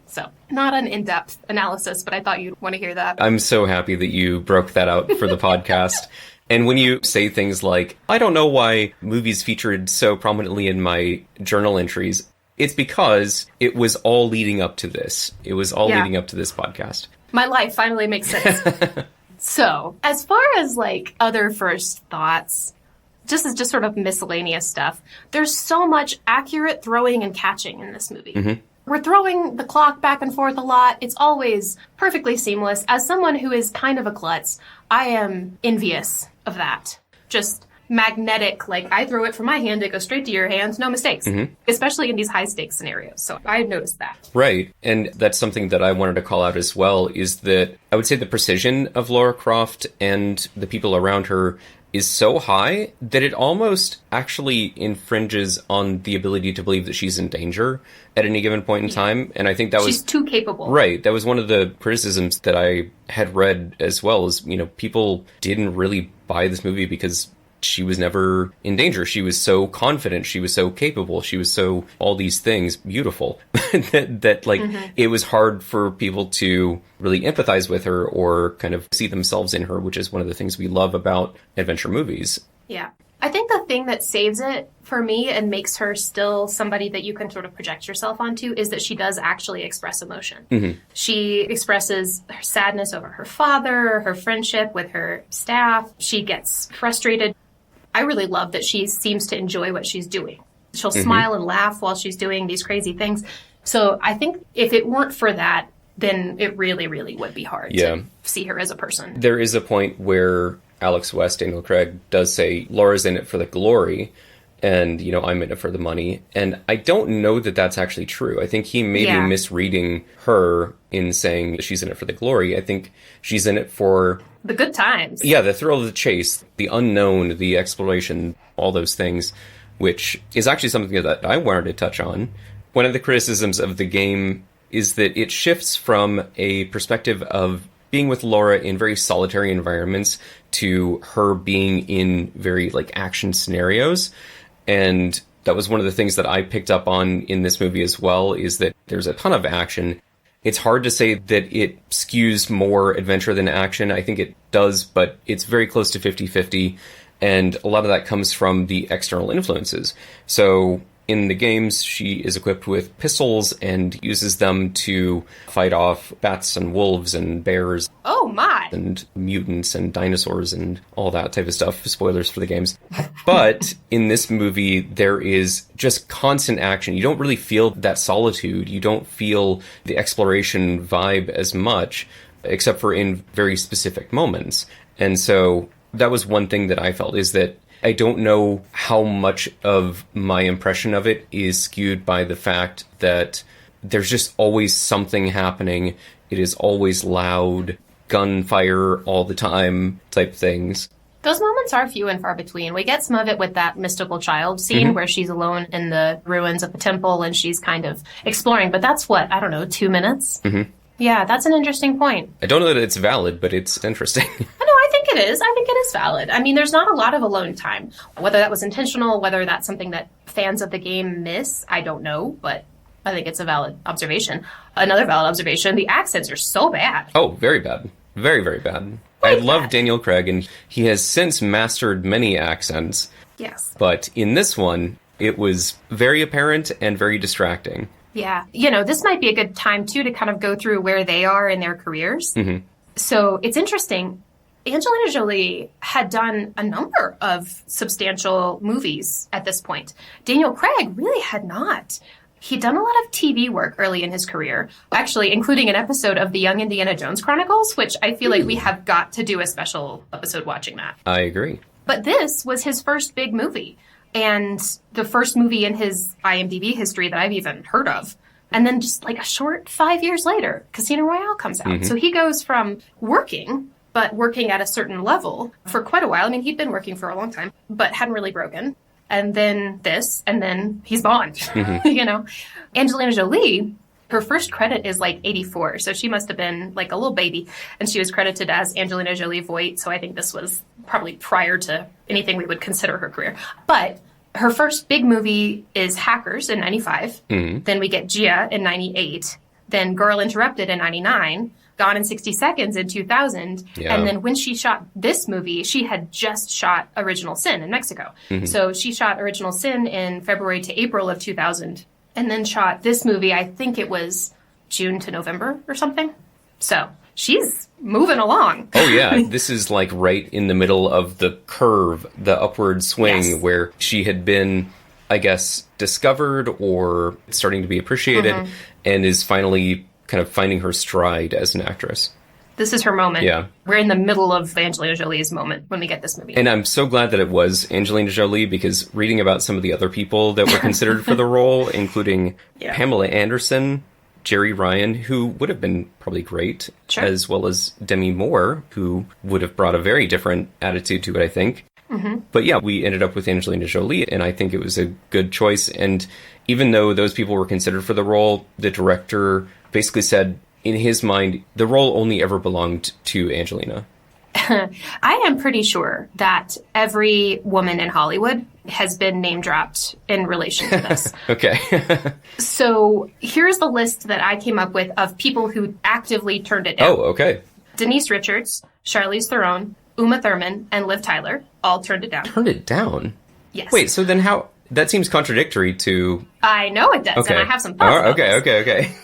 So, not an in-depth analysis, but I thought you'd want to hear that. I'm so happy that you broke that out for the podcast. And when you say things like, I don't know why movies featured so prominently in my journal entries, it's because it was all leading up to this. It was all leading up to this podcast. My life finally makes sense. So, as far as like other first thoughts, just as just sort of miscellaneous stuff, there's so much accurate throwing and catching in this movie. Mm-hmm. We're throwing the clock back and forth a lot. It's always perfectly seamless. As someone who is kind of a klutz, I am envious of that. Just magnetic, like I throw it from my hand, it goes straight to your hands, no mistakes. Mm-hmm. Especially in these high stakes scenarios. So I noticed that. Right. And that's something that I wanted to call out as well, is that I would say the precision of Lara Croft and the people around her is so high that it almost actually infringes on the ability to believe that she's in danger at any given point in time. And I think that she's too capable. Right. That was one of the criticisms that I had read as well, is, people didn't really buy this movie because she was never in danger. She was so confident. She was so capable. She was so all these things beautiful that it was hard for people to really empathize with her or kind of see themselves in her, which is one of the things we love about adventure movies. Yeah. I think the thing that saves it for me and makes her still somebody that you can sort of project yourself onto is that she does actually express emotion. Mm-hmm. She expresses her sadness over her father, her friendship with her staff. She gets frustrated. I really love that she seems to enjoy what she's doing. She'll smile and laugh while she's doing these crazy things. So I think if it weren't for that, then it really, really would be hard to see her as a person. There is a point where Alex West, Daniel Craig, does say, Laura's in it for the glory, and, I'm in it for the money. And I don't know that that's actually true. I think he may be misreading her in saying that she's in it for the glory. I think she's in it for the good times. Yeah, the thrill of the chase, the unknown, the exploration, all those things, which is actually something that I wanted to touch on. One of the criticisms of the game is that it shifts from a perspective of being with Laura in very solitary environments to her being in very action scenarios. And that was one of the things that I picked up on in this movie as well, is that there's a ton of action. It's hard to say that it skews more adventure than action. I think it does, but it's very close to 50-50. And a lot of that comes from the external influences. So in the games, she is equipped with pistols and uses them to fight off bats and wolves and bears. Oh my! And mutants and dinosaurs and all that type of stuff. Spoilers for the games. But in this movie, there is just constant action. You don't really feel that solitude. You don't feel the exploration vibe as much, except for in very specific moments. And so that was one thing that I felt, is that I don't know how much of my impression of it is skewed by the fact that there's just always something happening. It is always loud, gunfire all the time type things. Those moments are few and far between. We get some of it with that mystical child scene where she's alone in the ruins of the temple and she's kind of exploring. But that's 2 minutes? Mm-hmm. Yeah, that's an interesting point. I don't know that it's valid, but it's interesting. I know, I think think it is. I think it is valid. I mean, there's not a lot of alone time. Whether that was intentional, whether that's something that fans of the game miss, I don't know, but I think it's a valid observation. Another valid observation, the accents are so bad. Oh, very bad. Very, very bad. I love Daniel Craig, and he has since mastered many accents. Yes. But in this one, it was very apparent and very distracting. Yeah. You know, this might be a good time, too, to kind of go through where they are in their careers. Mm-hmm. So it's interesting. Angelina Jolie had done a number of substantial movies at this point. Daniel Craig really had not. He'd done a lot of TV work early in his career, actually, including an episode of the Young Indiana Jones Chronicles, which I feel like we have got to do a special episode watching that. I agree. But this was his first big movie, and the first movie in his IMDb history that I've even heard of. And then just like a short 5 years later, Casino Royale comes out. Mm-hmm. So he goes from working, but working at a certain level for quite a while. I mean, he'd been working for a long time, but hadn't really broken. And then this, and then he's Bond, mm-hmm. You know. Angelina Jolie, her first credit is like 84, so she must have been like a little baby. And she was credited as Angelina Jolie Voight, so I think this was probably prior to anything we would consider her career. But her first big movie is Hackers in 95. Mm-hmm. Then we get Gia in 98. Then Girl Interrupted in 99. Gone in 60 Seconds in 2000. Yeah. And then when she shot this movie, she had just shot Original Sin in Mexico. Mm-hmm. So she shot Original Sin in February to April of 2000. And then shot this movie, I think it was June to November or something. So she's moving along. Oh, yeah. This is like right in the middle of the curve, the upward swing, yes. Where she had been, I guess, discovered or starting to be appreciated, mm-hmm. and is finally kind of finding her stride as an actress. This is her moment. Yeah. We're in the middle of Angelina Jolie's moment when we get this movie. And I'm so glad that it was Angelina Jolie, because reading about some of the other people that were considered for the role, including Pamela Anderson, Jerry Ryan, who would have been probably great, sure. as well as Demi Moore, who would have brought a very different attitude to it, I think. Mm-hmm. But yeah, we ended up with Angelina Jolie, and I think it was a good choice. And even though those people were considered for the role, the director basically said, in his mind, the role only ever belonged to Angelina. I am pretty sure that every woman in Hollywood has been name dropped in relation to this. Okay. So here's the list that I came up with of people who actively turned it down. Oh, okay. Denise Richards, Charlize Theron, Uma Thurman, and Liv Tyler all turned it down. Turned it down? Yes. Wait, so then how... That seems contradictory to... I know it does, okay. And I have some thoughts about this. Okay.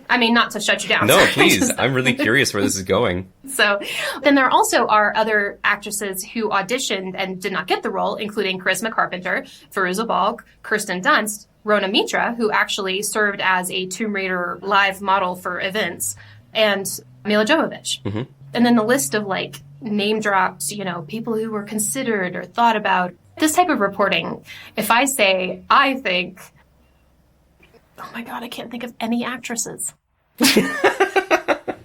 I mean, not to shut you down. No, please. I'm really curious where this is going. So, then there also are other actresses who auditioned and did not get the role, including Charisma Carpenter, Fairuza Balk, Kirsten Dunst, Rona Mitra, who actually served as a Tomb Raider live model for events, and Mila Jovovich. Mm-hmm. And then the list of, like, name drops, you know, people who were considered or thought about. This type of reporting, if I say, I think, oh my God, I can't think of any actresses.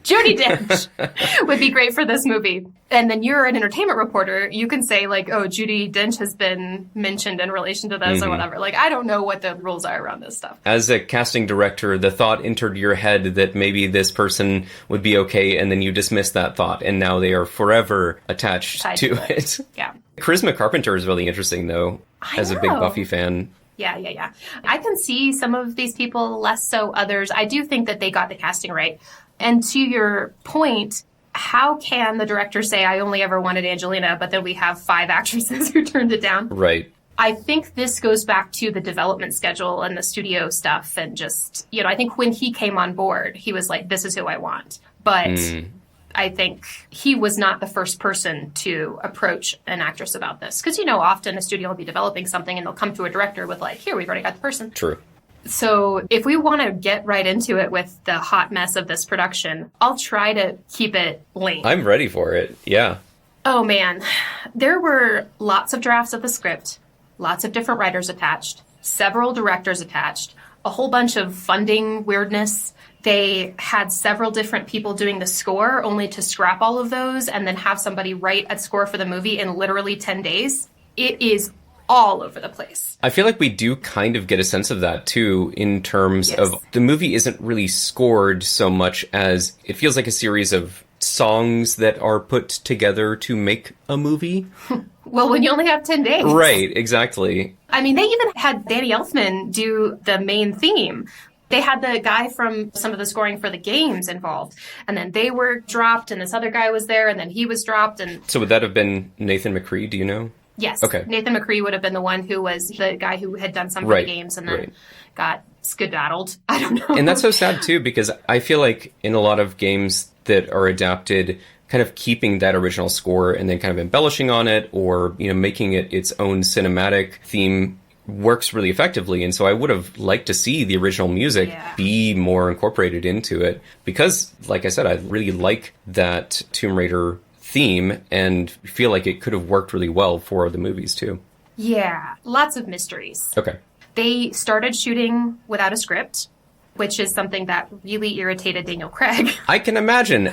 Judi Dench would be great for this movie. And then you're an entertainment reporter. You can say, like, oh, Judi Dench has been mentioned in relation to this, mm-hmm. or whatever. Like, I don't know what the rules are around this stuff. As a casting director, the thought entered your head that maybe this person would be okay, and then you dismissed that thought, and now they are forever attached to it. Yeah. Charisma Carpenter is really interesting, though, as a big Buffy fan. Yeah. I can see some of these people, less so others. I do think that they got the casting right. And to your point, how can the director say, I only ever wanted Angelina, but then we have 5 actresses who turned it down? Right. I think this goes back to the development schedule and the studio stuff. And just, you know, I think when he came on board, he was like, this is who I want. But I think he was not the first person to approach an actress about this. Because, you know, often a studio will be developing something and they'll come to a director with like, here, we've already got the person. True. So if we want to get right into it with the hot mess of this production, I'll try to keep it lean. I'm ready for it. Yeah. Oh, man. There were lots of drafts of the script, lots of different writers attached, several directors attached, a whole bunch of funding weirdness. They had several different people doing the score, only to scrap all of those and then have somebody write a score for the movie in literally 10 days. It is all over the place. I feel like we do kind of get a sense of that, too, in terms of the movie isn't really scored so much as it feels like a series of songs that are put together to make a movie. Well, when you only have 10 days. Right, exactly. I mean, they even had Danny Elfman do the main theme. They had the guy from some of the scoring for the games involved. And then they were dropped, and this other guy was there, and then he was dropped. And So would that have been Nathan McCree, do you know? Yes. Okay. Nathan McCree would have been the one who was the guy who had done some of the games and then got skedaddled. I don't know. And that's so sad, too, because I feel like in a lot of games that are adapted, kind of keeping that original score and then kind of embellishing on it or, you know, making it its own cinematic theme works really effectively. And so I would have liked to see the original music be more incorporated into it because, like I said, I really like that Tomb Raider theme and feel like it could have worked really well for the movies too. Yeah, lots of mysteries. Okay. They started shooting without a script, which is something that really irritated Daniel Craig. I can imagine.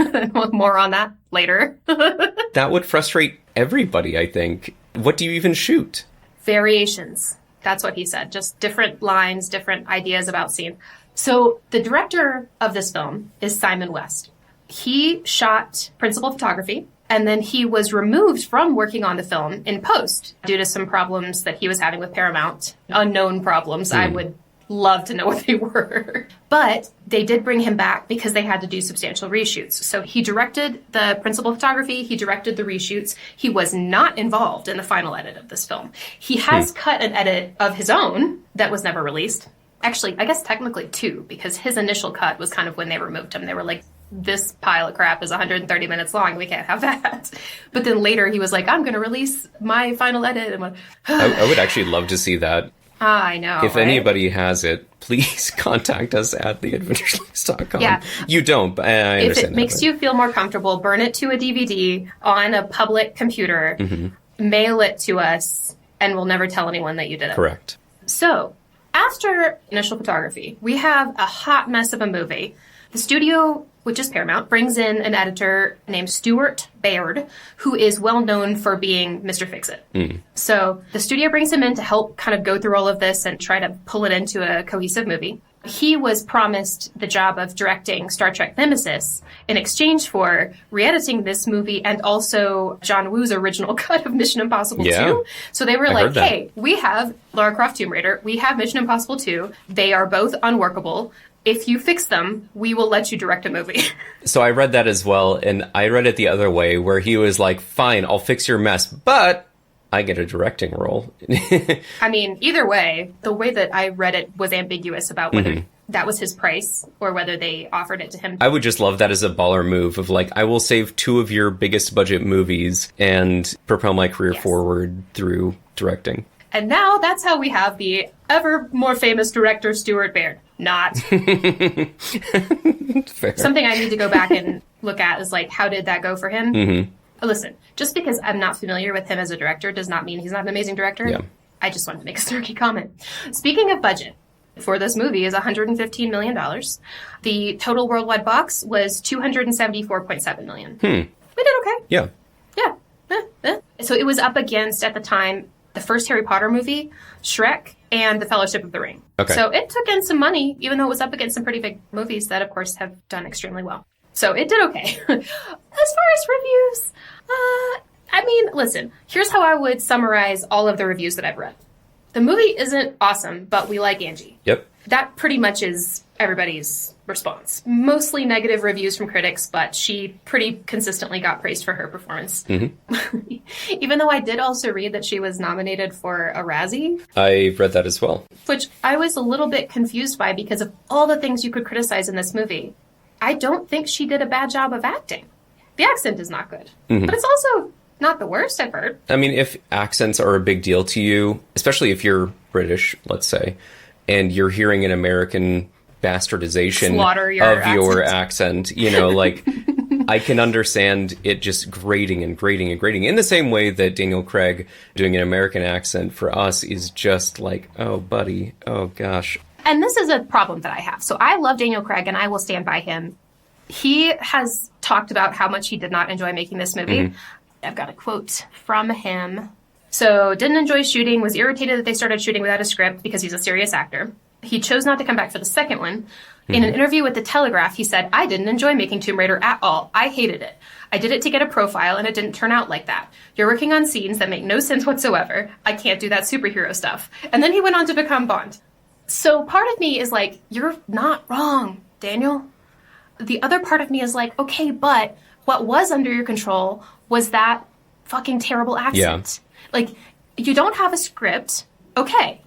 More on that later. That would frustrate everybody, I think. What do you even shoot? Variations. That's what he said. Just different lines, different ideas about scenes. So the director of this film is Simon West. He shot principal photography, and then he was removed from working on the film in post due to some problems that he was having with Paramount. Unknown problems. I would love to know what they were. But they did bring him back because they had to do substantial reshoots. So he directed the principal photography, he directed the reshoots. He was not involved in the final edit of this film. He has cut an edit of his own that was never released. Actually, I guess technically two, because his initial cut was kind of when they removed him. They were like, this pile of crap is 130 minutes long. We can't have that. But then later he was like, I'm going to release my final edit. And I would actually love to see that. I know. If anybody has it, please contact us at theadventurelinks.com. Yeah. You don't, but I understand. If it makes you feel more comfortable, burn it to a DVD on a public computer, mail it to us, and we'll never tell anyone that you did it. Correct. So, after initial photography, we have a hot mess of a movie. The studio, which is Paramount, brings in an editor named Stuart Baird, who is well known for being Mr. Fix-It. So the studio brings him in to help kind of go through all of this and try to pull it into a cohesive movie. He was promised the job of directing Star Trek Nemesis in exchange for re-editing this movie and also John Woo's original cut of Mission Impossible 2. So they were like, hey, we have Lara Croft Tomb Raider, we have Mission Impossible 2, they are both unworkable. If you fix them, we will let you direct a movie. So I read that as well, and I read it the other way, where he was like, fine, I'll fix your mess, but I get a directing role. I mean, either way, the way that I read it was ambiguous about whether that was his price or whether they offered it to him. I would just love that as a baller move of like, I will save two of your biggest budget movies and propel my career forward through directing. And now that's how we have the ever more famous director, Stuart Baird. Not. Fair. Something I need to go back and look at is like, how did that go for him? Listen, just because I'm not familiar with him as a director does not mean he's not an amazing director. Yeah. I just wanted to make a snarky comment. Speaking of budget, for this movie is $115 million. The total worldwide box was $274.7 million. We did okay. Yeah. Yeah. So it was up against, at the time, the first Harry Potter movie, Shrek, and The Fellowship of the Ring. Okay. So it took in some money, even though it was up against some pretty big movies that, of course, have done extremely well. So it did okay. As far as reviews, I mean, listen, here's how I would summarize all of the reviews that I've read. The movie isn't awesome, but we like Angie. Yep. That pretty much is everybody's response. Mostly negative reviews from critics, but she pretty consistently got praised for her performance. Even though I did also read that she was nominated for a Razzie. I read that as well. Which I was a little bit confused by because of all the things you could criticize in this movie. I don't think she did a bad job of acting. The accent is not good. But it's also not the worst I've heard. I mean, if accents are a big deal to you, especially if you're British, let's say, and you're hearing an American bastardization of your accent, you know, like, I can understand it just grating and grating and grating in the same way that Daniel Craig doing an American accent for us is just like, oh, buddy, oh, gosh. And this is a problem that I have. So I love Daniel Craig and I will stand by him. He has talked about how much he did not enjoy making this movie. I've got a quote from him. So, didn't enjoy shooting, was irritated that they started shooting without a script because he's a serious actor. He chose not to come back for the second one. In an interview with The Telegraph, he said, "I didn't enjoy making Tomb Raider at all. I hated it. I did it to get a profile, and it didn't turn out like that. You're working on scenes that make no sense whatsoever. I can't do that superhero stuff." And then he went on to become Bond. So part of me is like, you're not wrong, Daniel. The other part of me is like, okay, but what was under your control was that fucking terrible accent. Yeah. Like, you don't have a script. Okay,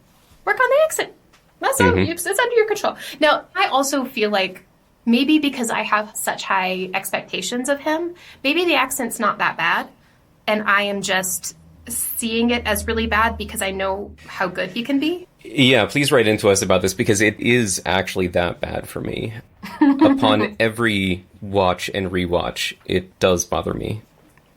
work on the accent. That's not, it's under your control. Now, I also feel like maybe because I have such high expectations of him, maybe the accent's not that bad. And I am just seeing it as really bad because I know how good he can be. Yeah, please write into us about this because it is actually that bad for me. Upon every watch and rewatch, it does bother me.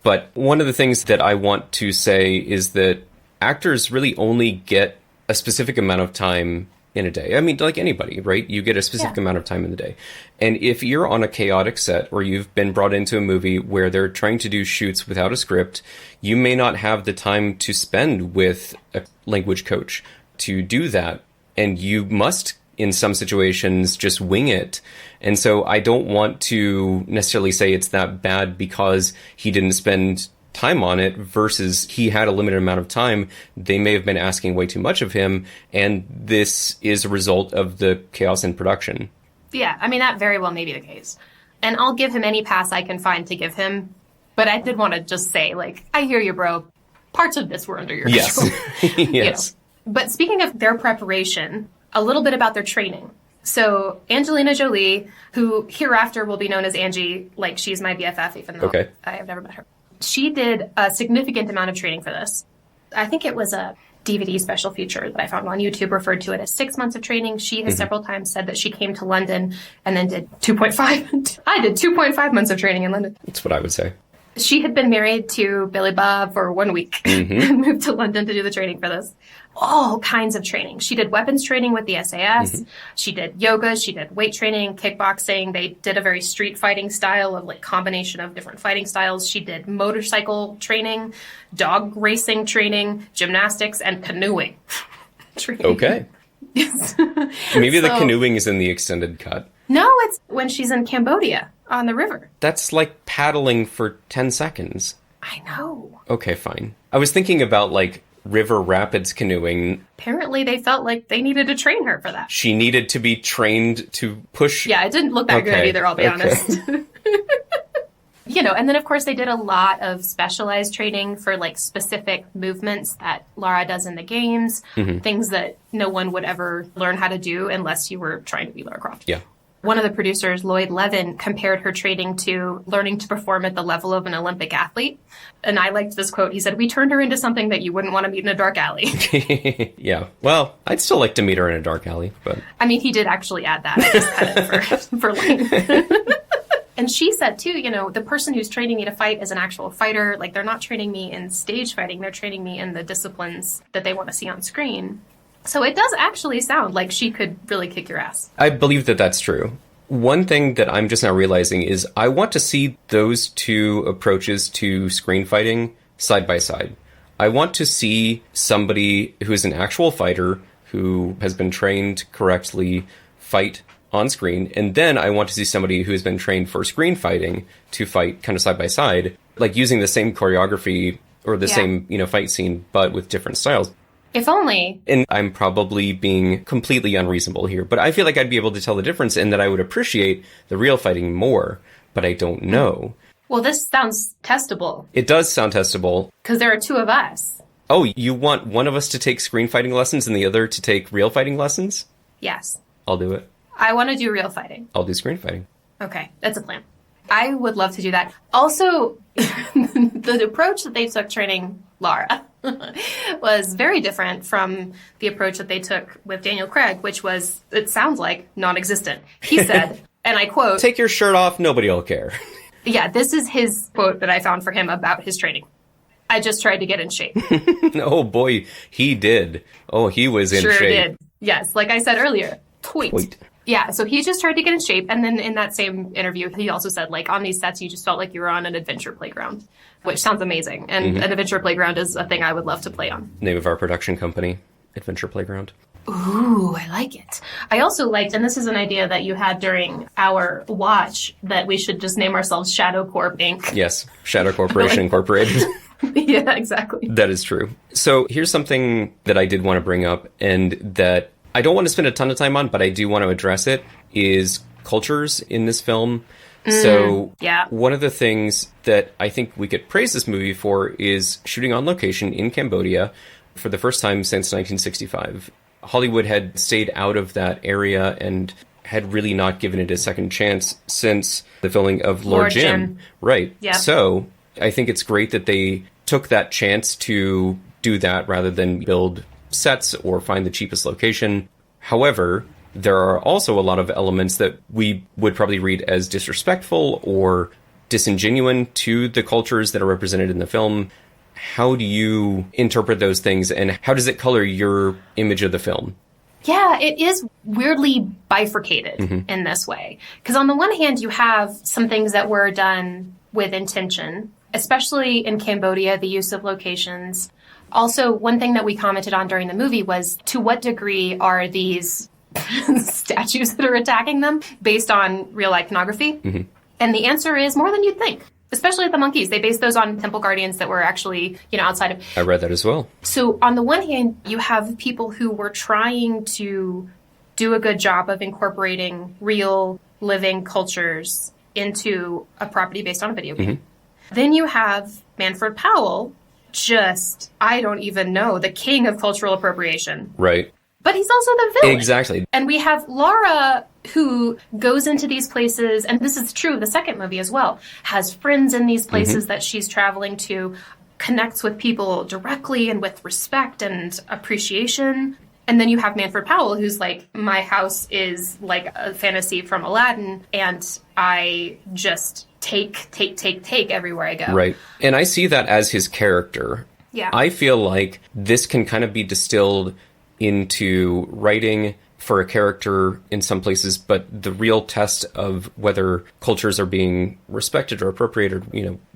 But one of the things that I want to say is that actors really only get a specific amount of time in a day. I mean, like anybody, right? You get a specific amount of time in the day. And if you're on a chaotic set or you've been brought into a movie where they're trying to do shoots without a script, you may not have the time to spend with a language coach to do that. And you must, in some situations, just wing it. And so I don't want to necessarily say it's that bad because he didn't spend time on it versus he had a limited amount of time. They may have been asking way too much of him, and this is a result of the chaos in production. Yeah, I mean, that very well may be the case. And I'll give him any pass I can find to give him. But I did want to just say, like, I hear you, bro. Parts of this were under your control. Yes. Yes. You know? But speaking of their preparation, a little bit about their training. So Angelina Jolie, who hereafter will be known as Angie, like she's my BFF, even though I have never met her. She did a significant amount of training for this. I think it was a DVD special feature that I found on YouTube referred to it as 6 months of training. She has several times said that she came to London and then did 2.5. I did 2.5 months of training in London. That's what I would say. She had been married to Billy Bob for 1 week and moved to London to do the training for this. All kinds of training. She did weapons training with the SAS. She did yoga. She did weight training, kickboxing. They did a very street fighting style of like combination of different fighting styles. She did motorcycle training, dog racing training, gymnastics, and canoeing training. Okay. Maybe the canoeing is in the extended cut. No, it's when she's in Cambodia on the river. That's like paddling for 10 seconds. I know. Okay, fine. I was thinking about like river rapids canoeing. Apparently they felt like they needed to train her for that. She needed to be trained to push. Yeah, it didn't look that good either, I'll be honest. You know, and then of course they did a lot of specialized training for like specific movements that Lara does in the games, things that no one would ever learn how to do unless you were trying to be Lara Croft. Yeah. One of the producers, Lloyd Levin, compared her training to learning to perform at the level of an Olympic athlete. And I liked this quote. He said, "We turned her into something that you wouldn't want to meet in a dark alley." Yeah. Well, I'd still like to meet her in a dark alley, but... I mean, he did actually add that. I just had it for length. And she said, too, you know, the person who's training me to fight is an actual fighter. Like, they're not training me in stage fighting. They're training me in the disciplines that they want to see on screen. So it does actually sound like she could really kick your ass. I believe that that's true. One thing that I'm just now realizing is I want to see those two approaches to screen fighting side by side. I want to see somebody who is an actual fighter who has been trained correctly fight on screen, and then I want to see somebody who has been trained for screen fighting to fight kind of side by side, like using the same choreography or the same, you know, fight scene, but with different styles. If only. And I'm probably being completely unreasonable here, but I feel like I'd be able to tell the difference and that I would appreciate the real fighting more, but I don't know. Well, this sounds testable. It does sound testable. Because there are two of us. Oh, you want one of us to take screen fighting lessons and the other to take real fighting lessons? Yes. I'll do it. I want to do real fighting. I'll do screen fighting. Okay, that's a plan. I would love to do that. Also, the approach that they took training Lara was very different from the approach that they took with Daniel Craig, which was, it sounds like, non-existent. He said, and I quote, "Take your shirt off, nobody will care." Yeah, this is his quote that I found for him about his training. "I just tried to get in shape." Oh boy, he did. Oh, he was in shape. Sure did. Yes, like I said earlier, tweet. Yeah, so he just tried to get in shape. And then in that same interview, he also said, like, on these sets, you just felt like you were on an adventure playground, which sounds amazing. And an adventure playground is a thing I would love to play on. Name of our production company, Adventure Playground. Ooh, I like it. I also liked, and this is an idea that you had during our watch, that we should just name ourselves Shadow Corp Inc. Yes, Shadow Corporation Incorporated. Yeah, exactly. That is true. So here's something that I did want to bring up, and that I don't want to spend a ton of time on, but I do want to address it, is cultures in this film. So one of the things that I think we could praise this movie for is shooting on location in Cambodia for the first time since 1965. Hollywood had stayed out of that area and had really not given it a second chance since the filming of Lord Jim. Right. Yeah. So I think it's great that they took that chance to do that rather than build sets or find the cheapest location. However, there are also a lot of elements that we would probably read as disrespectful or disingenuous to the cultures that are represented in the film. How do you interpret those things, and how does it color your image of the film? Yeah, it is weirdly bifurcated in this way. Because on the one hand, you have some things that were done with intention, especially in Cambodia, the use of locations. Also, one thing that we commented on during the movie was, to what degree are these statues that are attacking them based on real iconography? And the answer is more than you'd think. Especially the monkeys. They based those on temple guardians that were actually, outside of... I read that as well. So on the one hand, you have people who were trying to do a good job of incorporating real living cultures into a property based on a video game. Then you have Manfred Powell, I don't even know, the king of cultural appropriation. Right. But he's also the villain. Exactly. And we have Lara, who goes into these places, and this is true of the second movie as well, has friends in these places that she's traveling to, connects with people directly and with respect and appreciation. And then you have Manfred Powell, who's like, my house is like a fantasy from Aladdin, and I just take everywhere I go. Right. And I see that as his character. Yeah. I feel like this can kind of be distilled into writing for a character in some places, but the real test of whether cultures are being respected or appropriated,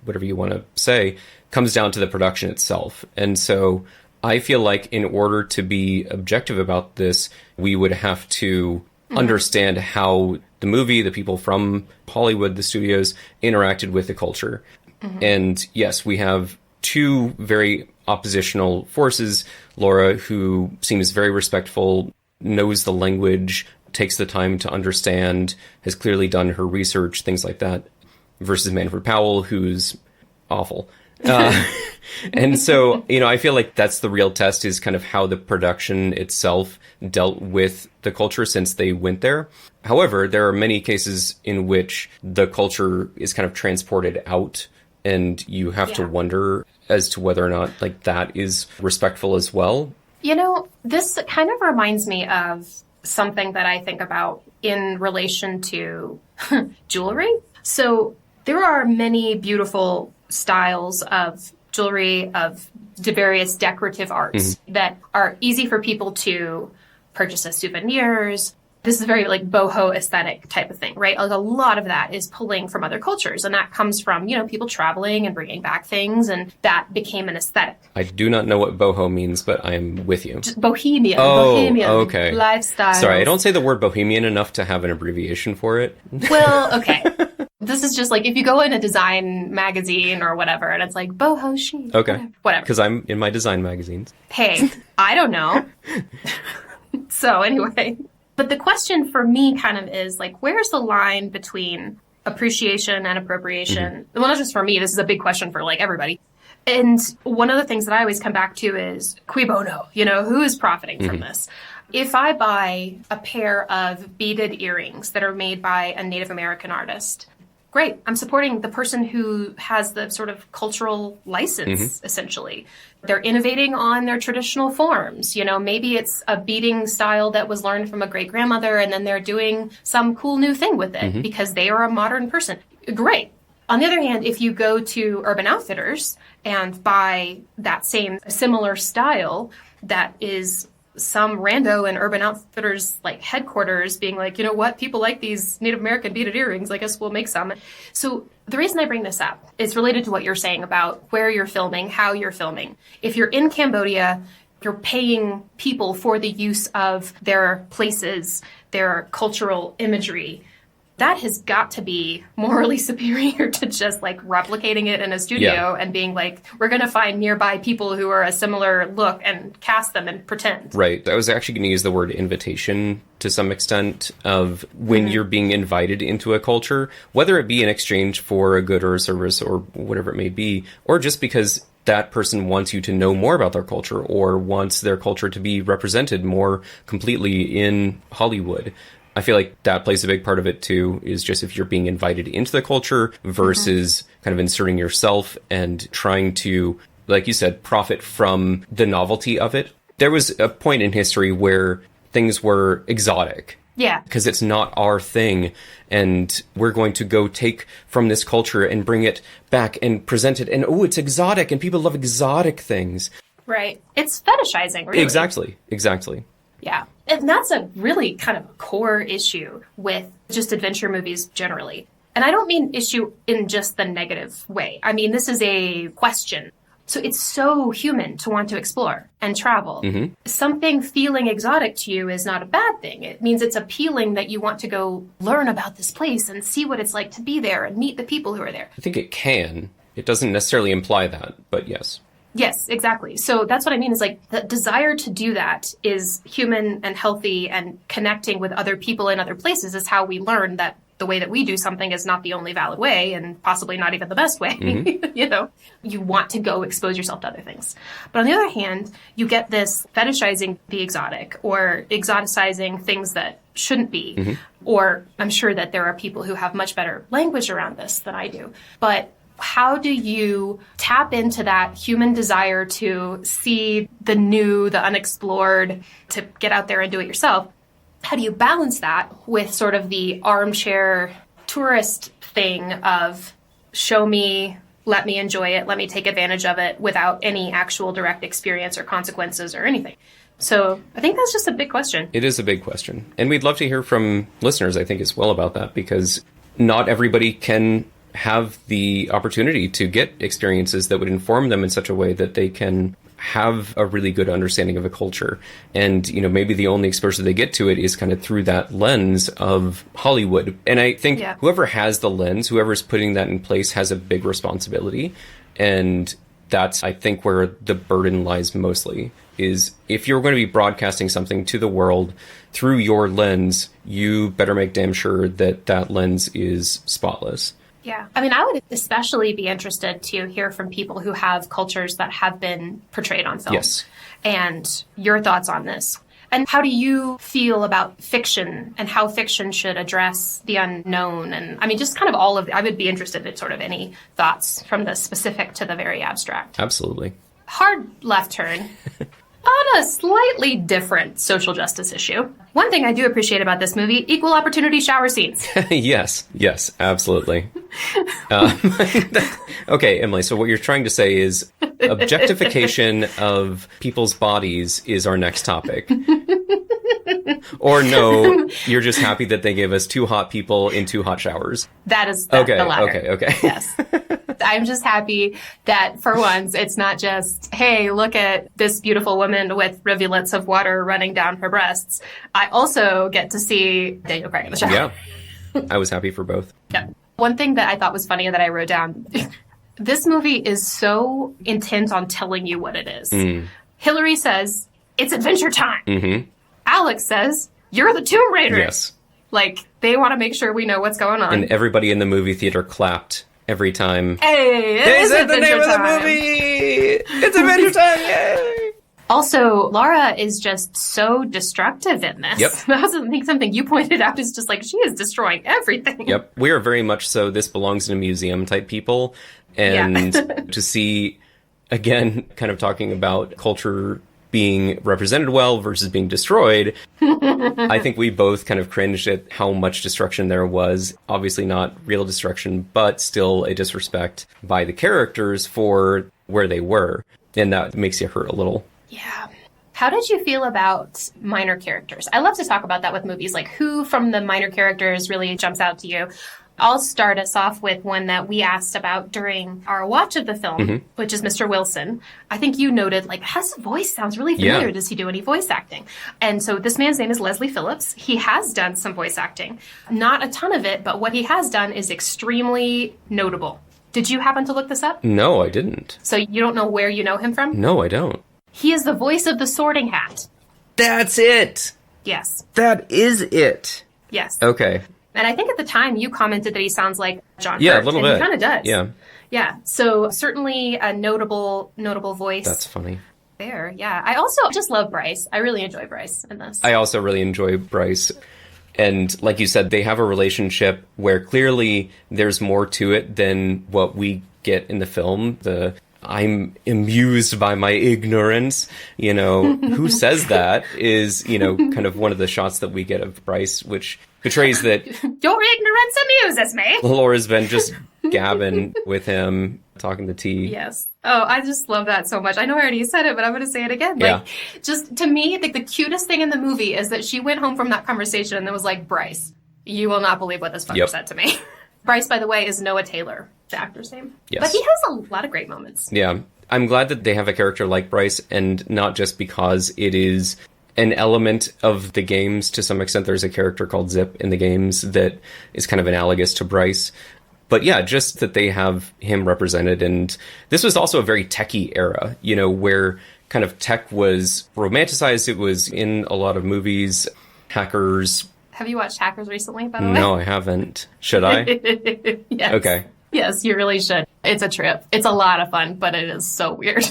whatever you want to say, comes down to the production itself. And so I feel like in order to be objective about this, we would have to understand how the movie, the people from Hollywood, the studios, interacted with the culture. And yes, we have two very oppositional forces. Laura, who seems very respectful, knows the language, takes the time to understand, has clearly done her research, things like that, versus Manfred Powell, who's awful. And so, I feel like that's the real test, is kind of how the production itself dealt with the culture since they went there. However, there are many cases in which the culture is kind of transported out, and you have to wonder as to whether or not that is respectful as well. This kind of reminds me of something that I think about in relation to jewelry. So there are many beautiful styles of jewelry, of the various decorative arts that are easy for people to purchase as souvenirs. This is very boho aesthetic type of thing, right? A lot of that is pulling from other cultures, and that comes from, people traveling and bringing back things, and that became an aesthetic. I do not know what boho means, but I am with you. Just bohemian. Oh, bohemian okay. Lifestyle. Sorry, I don't say the word bohemian enough to have an abbreviation for it. Well, okay. This is just if you go in a design magazine or whatever, and it's boho chic. Okay. Whatever. Because I'm in my design magazines. Hey, I don't know. So anyway... But the question for me kind of is, where's the line between appreciation and appropriation? Well, not just for me. This is a big question for, everybody. And one of the things that I always come back to is, cui bono? Who is profiting from this? If I buy a pair of beaded earrings that are made by a Native American artist, great. I'm supporting the person who has the sort of cultural license, essentially. They're innovating on their traditional forms. Maybe it's a beading style that was learned from a great-grandmother, and then they're doing some cool new thing with it because they are a modern person. Great. On the other hand, if you go to Urban Outfitters and buy that same similar style that is some rando in Urban Outfitters headquarters being what, people like these Native American beaded earrings, I guess we'll make some. So the reason I bring this up is related to what you're saying about where you're filming, how you're filming. If you're in Cambodia, You're paying people for the use of their places, their cultural imagery. That has got to be morally superior to just like replicating it in a studio and being like, we're going to find nearby people who are a similar look and cast them and pretend. Right. I was actually going to use the word invitation to some extent of when you're being invited into a culture, whether it be in exchange for a good or a service or whatever it may be, or just because that person wants you to know more about their culture or wants their culture to be represented more completely in Hollywood. I feel like that plays a big part of it too, is just if you're being invited into the culture versus kind of inserting yourself and trying to, like you said, profit from the novelty of it. There was a point in history where things were exotic. Yeah. Because it's not our thing. And we're going to go take from this culture and bring it back and present it. And, oh, it's exotic. And people love exotic things. Right. It's fetishizing, really. Exactly. Yeah. And that's a really kind of a core issue with just adventure movies generally. And I don't mean issue in just the negative way. I mean, this is a question. So it's so human to want to explore and travel. Something feeling exotic to you is not a bad thing. It means it's appealing that you want to go learn about this place and see what it's like to be there and meet the people who are there. I think it can. It doesn't necessarily imply that, but yes. Yes, exactly. So that's what I mean is like the desire to do that is human and healthy, and connecting with other people in other places is how we learn that the way that we do something is not the only valid way and possibly not even the best way. You know, you want to go expose yourself to other things. But on the other hand, you get this fetishizing the exotic or exoticizing things that shouldn't be. Or I'm sure that there are people who have much better language around this than I do. But how do you tap into that human desire to see the new, the unexplored, to get out there and do it yourself? How do you balance that with sort of the armchair tourist thing of show me, let me enjoy it, let me take advantage of it without any actual direct experience or consequences or anything? So I think that's just a big question. It is a big question. And we'd love to hear from listeners, I think, as well about that, because not everybody can have the opportunity to get experiences that would inform them in such a way that they can have a really good understanding of a culture. And, you know, maybe the only exposure they get to it is kind of through that lens of Hollywood. And I think whoever has the lens, whoever's putting that in place has a big responsibility. And that's, I think, where the burden lies mostly, is if you're going to be broadcasting something to the world through your lens, you better make damn sure that that lens is spotless. Yeah. I mean, I would especially be interested to hear from people who have cultures that have been portrayed on film. Yes. And your thoughts on this. And how do you feel about fiction and how fiction should address the unknown? And I mean, just kind of all of, I would be interested in sort of any thoughts from the specific to the very abstract. Absolutely. Hard left turn. On a slightly different social justice issue. One thing I do appreciate about this movie, equal opportunity shower scenes. Yes, absolutely. Okay, Emily, so what you're trying to say is objectification of people's bodies is our next topic. Or no, you're just happy that they gave us 2 hot people in 2 hot showers. That is the latter. Okay. Yes. I'm just happy that for once it's not just, hey, look at this beautiful woman with rivulets of water running down her breasts. I also get to see Daniel Craig in the shower. Yeah. I was happy for both. Yeah. One thing that I thought was funny that I wrote down, this movie is so intent on telling you what it is. Hillary says, it's adventure time. Alex says, you're the Tomb Raider. Yes. Like, they want to make sure we know what's going on. And everybody in the movie theater clapped every time. Hey, they said the name of the movie! It's adventure time! Yay! Also, Lara is just so destructive in this. Yep. That's something you pointed out is just like, she is destroying everything. Yep. We are very much so this belongs in a museum type people. And to see, again, kind of talking about culture being represented well versus being destroyed, I think we both kind of cringed at how much destruction there was. Obviously not real destruction, but still a disrespect by the characters for where they were. And that makes you hurt a little. Yeah. How did you feel about minor characters? I love to talk about that with movies, like who from the minor characters really jumps out to you. I'll start us off with one that we asked about during our watch of the film, which is Mr. Wilson. I think you noted, like, his voice sounds really familiar. Yeah. Does he do any voice acting? And so this man's name is Leslie Phillips. He has done some voice acting. Not a ton of it, but what he has done is extremely notable. Did you happen to look this up? No, I didn't. So you don't know where you know him from? No, I don't. He is the voice of the Sorting Hat. That's it! Yes. That is it! Yes. Okay. And I think at the time you commented that he sounds like John Yeah, Hurt, a little and bit. he kind of does. Yeah. Yeah. So certainly a notable voice. That's funny. There. Yeah. I also just love Bryce. I really enjoy Bryce in this. I also really enjoy Bryce. And like you said, they have a relationship where clearly there's more to it than what we get in the film. I'm amused by my ignorance, who says that is, kind of one of the shots that we get of Bryce, which betrays that Your ignorance amuses me. Laura's been just gabbing with him, talking to T. Yes. Oh, I just love that so much. I know I already said it, but I'm going to say it again. Yeah. Like, just to me, the cutest thing in the movie is that she went home from that conversation and was like, Bryce, you will not believe what this fucker said to me. Bryce, by the way, is Noah Taylor, the actor's name. Yes. But he has a lot of great moments. Yeah. I'm glad that they have a character like Bryce, and not just because it is an element of the games. To some extent, there's a character called Zip in the games that is kind of analogous to Bryce. But yeah, just that they have him represented. And this was also a very techie era, where kind of tech was romanticized. It was in a lot of movies, hackers. Have you watched Hackers recently, by the way? No, I haven't. Should I? Yes. Okay. Yes, you really should. It's a trip. It's a lot of fun, but it is so weird.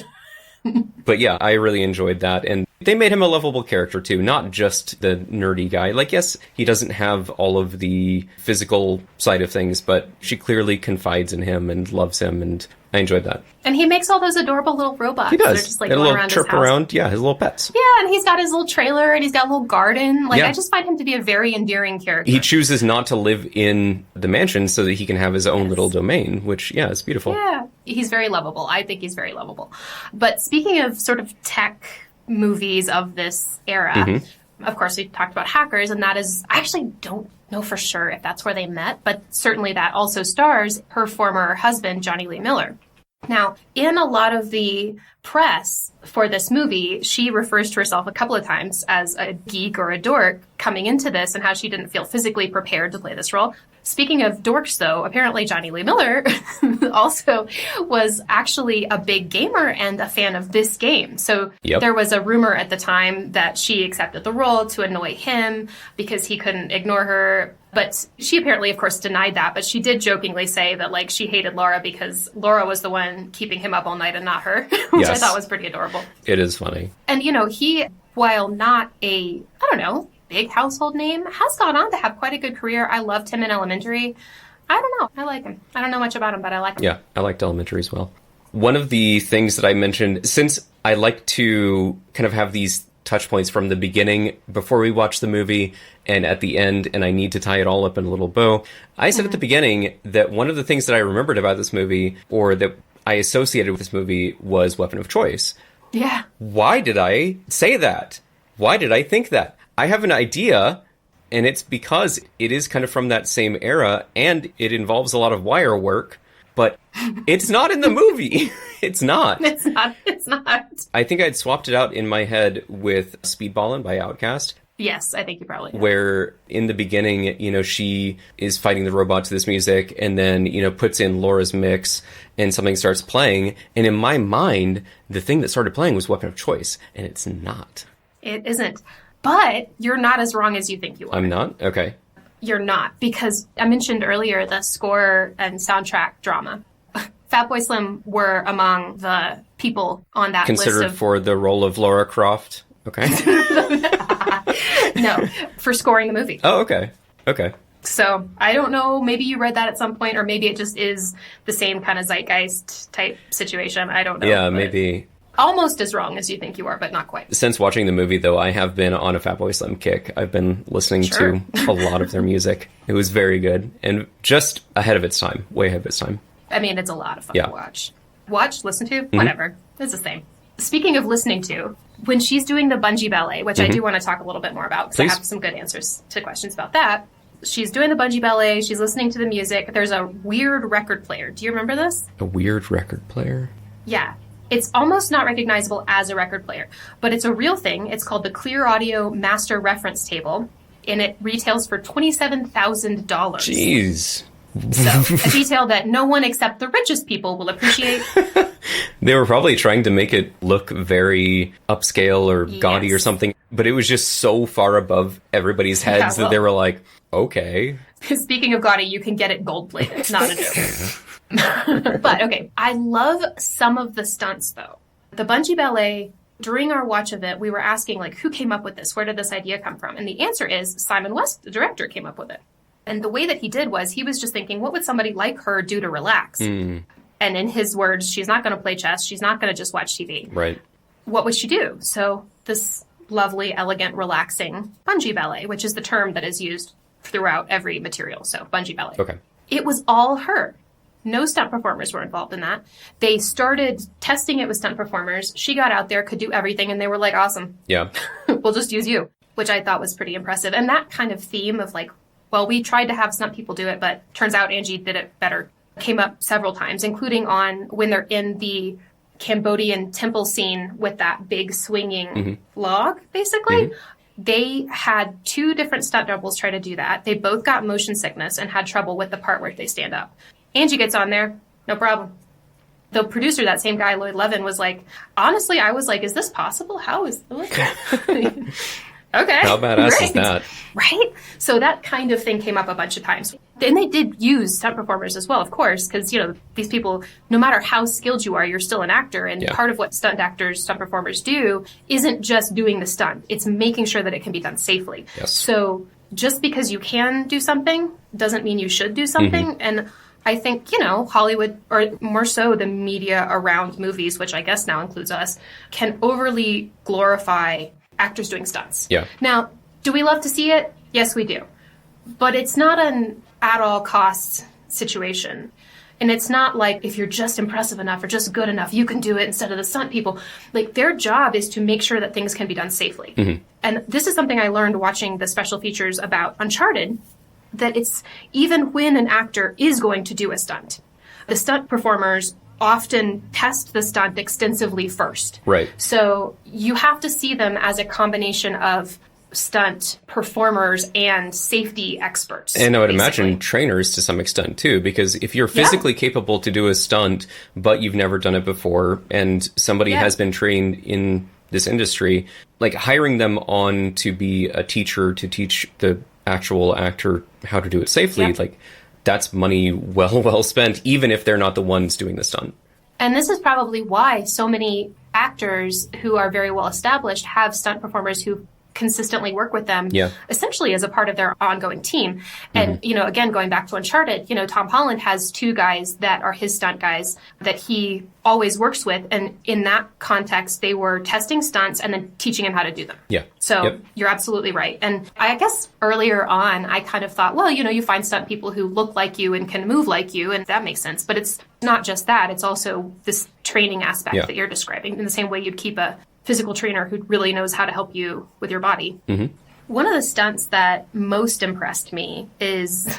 But yeah, I really enjoyed that. And they made him a lovable character too, not just the nerdy guy. Like, yes, he doesn't have all of the physical side of things, but she clearly confides in him and loves him, and I enjoyed that. And he makes all those adorable little robots. He They're does. just like Got a going little around trip his house. around. Yeah, his little pets. Yeah, and he's got his little trailer and he's got a little garden. Like, Yeah. I just find him to be a very endearing character. He chooses not to live in the mansion so that he can have his own little domain, which, yeah, is beautiful. Yeah, he's very lovable. I think he's very lovable. But speaking of sort of tech movies of this era, of course, we talked about Hackers, and that is, I actually don't know for sure if that's where they met, but certainly that also stars her former husband, Johnny Lee Miller. Now, in a lot of the press for this movie, she refers to herself a couple of times as a geek or a dork coming into this, and how she didn't feel physically prepared to play this role. Speaking of dorks, though, apparently Johnny Lee Miller also was actually a big gamer and a fan of this game. So there was a rumor at the time that she accepted the role to annoy him because he couldn't ignore her. But she apparently, of course, denied that. But she did jokingly say that, like, she hated Laura because Laura was the one keeping him up all night and not her, which I thought was pretty adorable. It is funny. And, he, while not a, big household name, has gone on to have quite a good career. I loved him in Elementary. I don't know. I like him. I don't know much about him, but I like him. Yeah, I liked Elementary as well. One of the things that I mentioned, since I like to kind of have these touch points from the beginning before we watch the movie and at the end, and I need to tie it all up in a little bow, I said at the beginning that one of the things that I remembered about this movie, or that I associated with this movie, was Weapon of Choice. Yeah. Why did I say that? Why did I think that? I have an idea, and it's because it is kind of from that same era, and it involves a lot of wire work, but it's not in the movie. It's not. It's not. I think I'd swapped it out in my head with Speedballin' by Outkast. Yes, I think you probably have. Where in the beginning, she is fighting the robot to this music, and then, puts in Laura's mix, and something starts playing, and in my mind, the thing that started playing was Weapon of Choice, and it's not. It isn't. But you're not as wrong as you think you are. I'm not? Okay. You're not, because I mentioned earlier the score and soundtrack drama. Fatboy Slim were among the people on that list Considered for the role of Lara Croft? Okay. No, for scoring the movie. Oh, okay. Okay. So I don't know, maybe you read that at some point, or maybe it just is the same kind of zeitgeist type situation. I don't know. Yeah, maybe. Almost as wrong as you think you are, but not quite. Since watching the movie, though, I have been on a Fatboy Slim kick. I've been listening to a lot of their music. It was very good, and just ahead of its time. Way ahead of its time. I mean, it's a lot of fun to watch. Watch, listen to, whatever. It's the same. Speaking of listening to, when she's doing the bungee ballet, which I do want to talk a little bit more about, because I have some good answers to questions about that, She's doing the bungee ballet. She's listening to the music. There's a weird record player. Do you remember this? A weird record player? Yeah. It's almost not recognizable as a record player, but it's a real thing. It's called the Clear Audio Master Reference Table, and it retails for $27,000. Jeez. So, a detail that no one except the richest people will appreciate. They were probably trying to make it look very upscale or gaudy or something, but it was just so far above everybody's heads that they were like, okay. Speaking of gaudy, you can get it gold-plated. Not a joke. But, okay, I love some of the stunts, though. The bungee ballet, during our watch of it, we were asking, like, who came up with this? Where did this idea come from? And the answer is Simon West, the director, came up with it. And the way that he did was he was just thinking, what would somebody like her do to relax? And in his words, she's not going to play chess. She's not going to just watch TV. Right. What would she do? So this lovely, elegant, relaxing bungee ballet, which is the term that is used throughout every material. So bungee ballet. Okay. It was all her. No stunt performers were involved in that. They started testing it with stunt performers. She got out there, could do everything, and they were like, awesome. Yeah. We'll just use you, which I thought was pretty impressive. And that kind of theme of like, well, we tried to have stunt people do it, but turns out Angie did it better, came up several times, including on when they're in the Cambodian temple scene with that big swinging log, basically. They had 2 different stunt doubles try to do that. They both got motion sickness and had trouble with the part where they stand up. Angie gets on there, no problem. The producer, that same guy, Lloyd Levin, was like, honestly, I was like, is this possible? How is Okay. How badass is that? Right? So that kind of thing came up a bunch of times. And they did use stunt performers as well, of course, because, you know, these people, no matter how skilled you are, you're still an actor. And part of what stunt actors, stunt performers do isn't just doing the stunt. It's making sure that it can be done safely. Yes. So just because you can do something doesn't mean you should do something. And I think, you know, Hollywood, or more so the media around movies, which I guess now includes us, can overly glorify actors doing stunts. Yeah. Now, do we love to see it? Yes, we do. But it's not an at-all-costs situation. And it's not like if you're just impressive enough or just good enough, you can do it instead of the stunt people. Like, their job is to make sure that things can be done safely. And this is something I learned watching the special features about Uncharted, that it's even when an actor is going to do a stunt, the stunt performers often test the stunt extensively first. Right. So you have to see them as a combination of stunt performers and safety experts. And I would basically imagine trainers to some extent too, because if you're physically capable to do a stunt, but you've never done it before, and somebody has been trained in this industry, like hiring them on to be a teacher to teach the actual actor how to do it safely, like, that's money well spent, even if they're not the ones doing the stunt. And this is probably why so many actors who are very well established have stunt performers who consistently work with them, essentially as a part of their ongoing team. And, you know, again, going back to Uncharted, you know, Tom Holland has 2 guys that are his stunt guys that he always works with. And in that context, they were testing stunts and then teaching him how to do them. Yeah. So you're absolutely right. And I guess earlier on, I kind of thought, well, you know, you find stunt people who look like you and can move like you, and that makes sense. But it's not just that. It's also this training aspect that you're describing, in the same way you'd keep a physical trainer who really knows how to help you with your body. One of the stunts that most impressed me is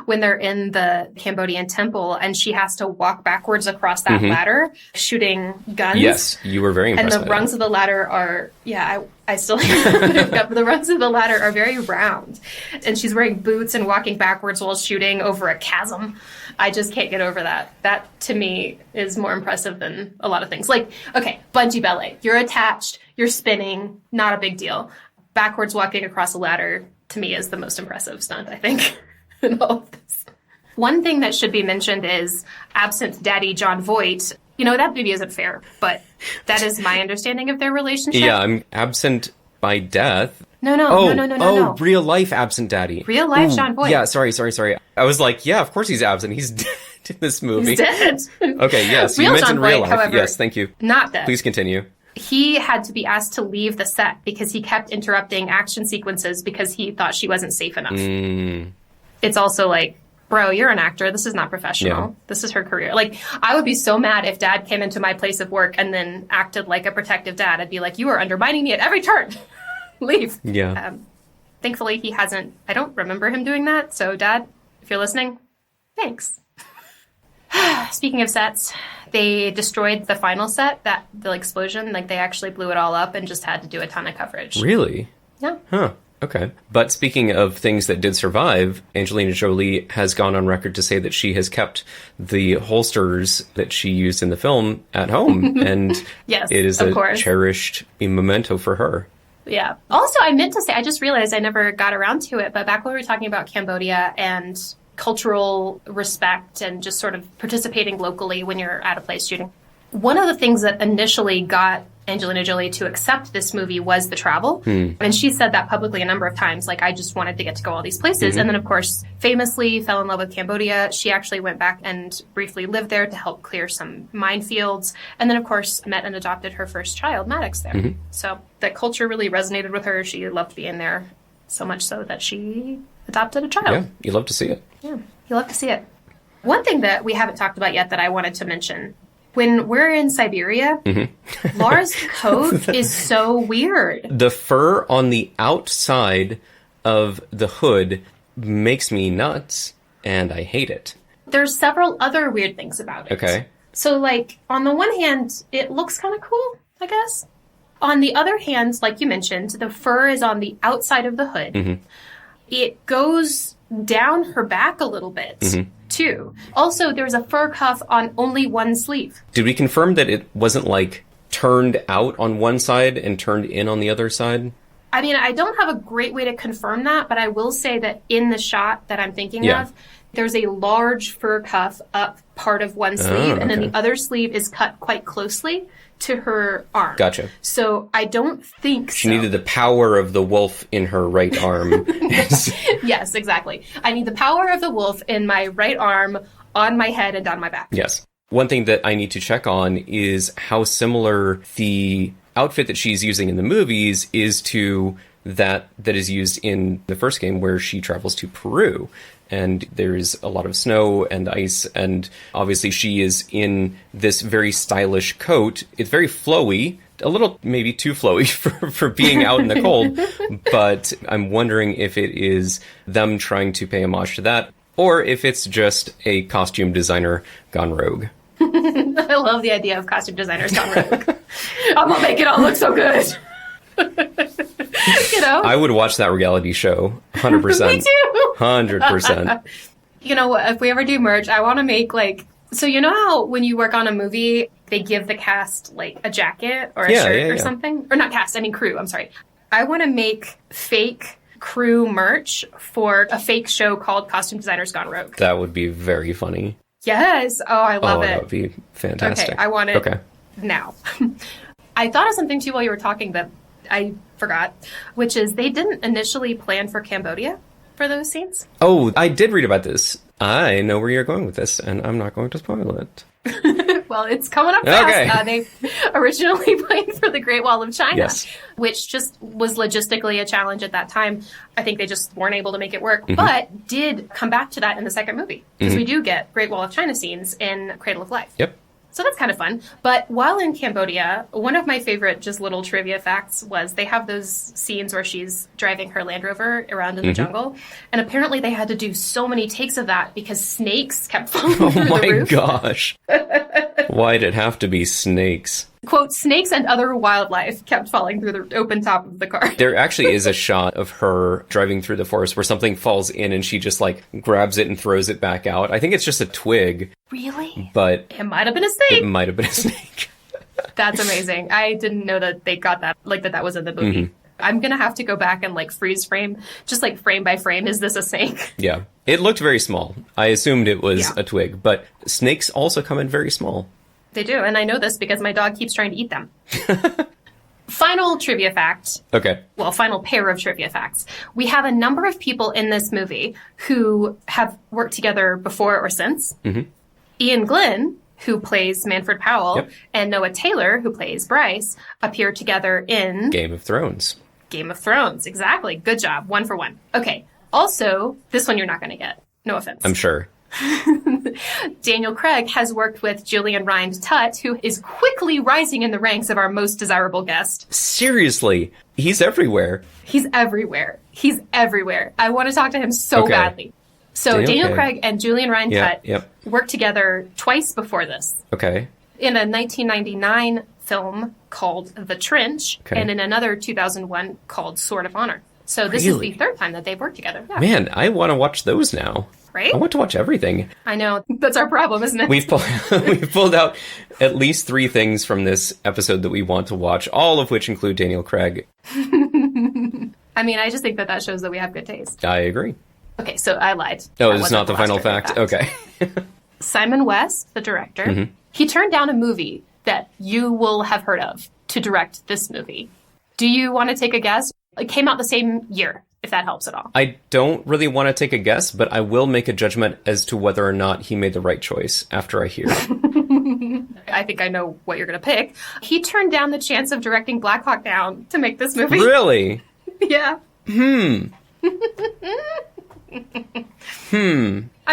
when they're in the Cambodian temple and she has to walk backwards across that ladder shooting guns. Yes, you were very impressed. And the rungs of the ladder are, I still the rungs of the ladder are very round. And she's wearing boots and walking backwards while shooting over a chasm. I just can't get over that. That, to me, is more impressive than a lot of things. Like, okay, bungee ballet. You're attached, you're spinning, not a big deal. Backwards walking across a ladder, to me, is the most impressive stunt, I think, in all of this. One thing that should be mentioned is, absent Daddy John Voight, you know, that maybe isn't fair, but that is my understanding of their relationship. Yeah, I'm absent by death. No. Real life absent daddy. Real life John Voight. Yeah, sorry. I was like, yeah, of course he's absent. He's dead in this movie. He's dead. Okay, yes, Real you mentioned John real Voight, life. however, yes, thank you. Not dead. Please continue. He had to be asked to leave the set because he kept interrupting action sequences because he thought she wasn't safe enough. It's also like, bro, you're an actor. This is not professional. This is her career. Like, I would be so mad if Dad came into my place of work and then acted like a protective dad. I'd be like, you are undermining me at every turn. Leave. Yeah. Thankfully, he hasn't. I don't remember him doing that. So, Dad, if you're listening, thanks. Speaking of sets, they destroyed the final set, the explosion. Like, they actually blew it all up and just had to do a ton of coverage. Really? Yeah. Huh. Okay. But speaking of things that did survive, Angelina Jolie has gone on record to say that she has kept the holsters that she used in the film at home. And yes, it is of a course. cherished memento for her. Yeah. Also, I meant to say, I just realized I never got around to it, but back when we were talking about Cambodia and cultural respect and just sort of participating locally when you're at a place shooting, one of the things that initially got Angelina Jolie to accept this movie was the travel. And she said that publicly a number of times, like, I just wanted to get to go all these places. And then, of course, famously fell in love with Cambodia. She actually went back and briefly lived there to help clear some minefields. And then, of course, met and adopted her first child, Maddox, there. So that culture really resonated with her. She loved being there so much so that she adopted a child. Yeah, you love to see it. Yeah, you love to see it. One thing that we haven't talked about yet that I wanted to mention, when we're in Siberia, Lara's coat is so weird. The fur on the outside of the hood makes me nuts, and I hate it. There's several other weird things about it. Okay. So, like, on the one hand, it looks kind of cool, I guess. On the other hand, like you mentioned, the fur is on the outside of the hood. It goes down her back a little bit, too. Also, there's a fur cuff on only one sleeve. Did we confirm that it wasn't, like, turned out on one side and turned in on the other side? I mean, I don't have a great way to confirm that, but I will say that in the shot that I'm thinking of, there's a large fur cuff up part of one sleeve, and then the other sleeve is cut quite closely to her arm. Gotcha. So I don't think She needed the power of the wolf in her right arm. Yes, exactly. I need the power of the wolf in my right arm, on my head, and down my back. Yes. One thing that I need to check on is how similar the outfit that she's using in the movies is to that is used in the first game where she travels to Peru. And there's a lot of snow and ice, and obviously she is in this very stylish coat. It's very flowy, a little maybe too flowy for being out in the cold, but I'm wondering if it is them trying to pay homage to that, or if it's just a costume designer gone rogue. I love the idea of costume designers gone rogue. I'm gonna make it all look so good. You know? I would watch that reality show, 100%. Me too! 100%. You know, if we ever do merch, I want to make, like... So you know how when you work on a movie, they give the cast, like, a jacket or a shirt or something? Or not cast, I mean crew, I'm sorry. I want to make fake crew merch for a fake show called Costume Designers Gone Rogue. That would be very funny. Yes! Oh, I love it. That would be fantastic. Okay, I want it now. I thought of something, too, while you were talking that I forgot, which is they didn't initially plan for Cambodia for those scenes. Oh, I did read about this. I know where you're going with this, and I'm not going to spoil it. Well, it's coming up fast. They originally planned for the Great Wall of China, which just was logistically a challenge at that time. I think they just weren't able to make it work, but did come back to that in the second movie, because we do get Great Wall of China scenes in Cradle of Life. Yep. So that's kind of fun. But while in Cambodia, one of my favorite just little trivia facts was they have those scenes where she's driving her Land Rover around in the jungle. And apparently they had to do so many takes of that because snakes kept falling through the roof. Oh my gosh. Why'd it have to be snakes? Quote, snakes and other wildlife kept falling through the open top of the car. There actually is a shot of her driving through the forest where something falls in and she just like grabs it and throws it back out. I think it's just a twig. Really? But it might have been a snake. It might have been a snake. That's amazing. I didn't know that they got that, like that was in the movie. I'm going to have to go back and like freeze frame, just like frame by frame. Is this a snake? Yeah. It looked very small. I assumed it was a twig, but snakes also come in very small. They do, and I know this because my dog keeps trying to eat them. Final trivia fact. Okay. Well, final pair of trivia facts. We have a number of people in this movie who have worked together before or since. Ian Glynn, who plays Manfred Powell, and Noah Taylor, who plays Bryce, appear together in... Game of Thrones. Game of Thrones, exactly. Good job. 1 for 1. Okay. Also, this one you're not going to get. No offense. I'm sure. Daniel Craig has worked with Julian Rhind-Tutt, who is quickly rising in the ranks of our most desirable guest. Seriously, he's everywhere. He's everywhere. He's everywhere. I want to talk to him so badly. So Daniel Craig and Julian Rhind-Tutt worked together twice before this. Okay. In a 1999 film called The Trench, and in another 2001 called Sword of Honor. So this is the third time that they've worked together. Yeah. Man, I want to watch those now. Right? I want to watch everything. I know. That's our problem, isn't it? We've pulled out at least 3 things from this episode that we want to watch, all of which include Daniel Craig. I mean, I just think that shows that we have good taste. I agree. Okay, so I lied. Oh, it's not the final fact? Okay. Simon West, the director, he turned down a movie that you will have heard of to direct this movie. Do you want to take a guess? It came out the same year, if that helps at all. I don't really want to take a guess, but I will make a judgment as to whether or not he made the right choice after I hear. I think I know what you're going to pick. He turned down the chance of directing Black Hawk Down to make this movie. Really? Yeah. I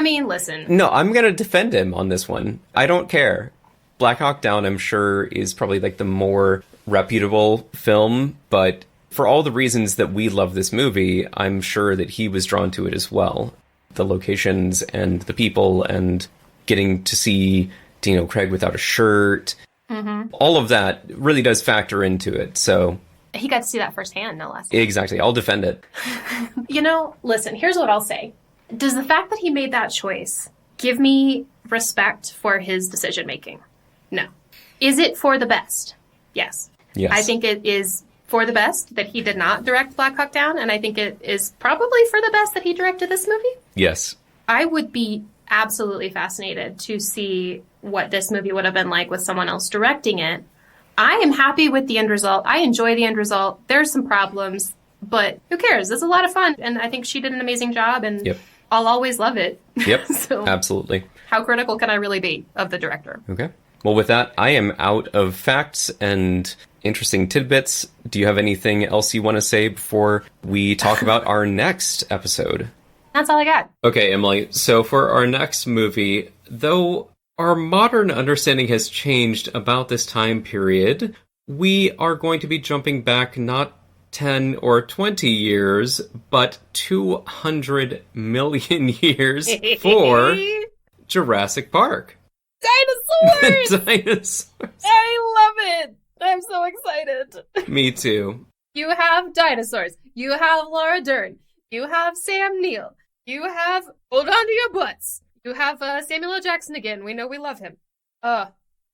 mean, listen. No, I'm going to defend him on this one. I don't care. Black Hawk Down, I'm sure, is probably like the more reputable film, but for all the reasons that we love this movie, I'm sure that he was drawn to it as well. The locations and the people and getting to see Daniel Craig without a shirt. All of that really does factor into it, so... He got to see that firsthand, no less. Exactly. I'll defend it. You know, listen, here's what I'll say. Does the fact that he made that choice give me respect for his decision-making? No. Is it for the best? Yes. I think it is for the best that he did not direct Black Hawk Down, and I think it is probably for the best that he directed this movie. Yes. I would be absolutely fascinated to see what this movie would have been like with someone else directing it. I am happy with the end result. I enjoy the end result. There's some problems, but who cares? It's a lot of fun, and I think she did an amazing job, and I'll always love it. Yep, so absolutely. How critical can I really be of the director? Okay. Well, with that, I am out of facts and interesting tidbits. Do you have anything else you want to say before we talk about our next episode? That's all I got. Okay, Emily. So for our next movie, though our modern understanding has changed about this time period, we are going to be jumping back not 10 or 20 years, but 200 million years for Jurassic Park. Dinosaurs! Dinosaurs. I love it. I'm so excited. Me too. You have dinosaurs. You have Laura Dern. You have Sam Neill. You have Hold On to Your Butts. You have Samuel L. Jackson again. We know we love him. I'm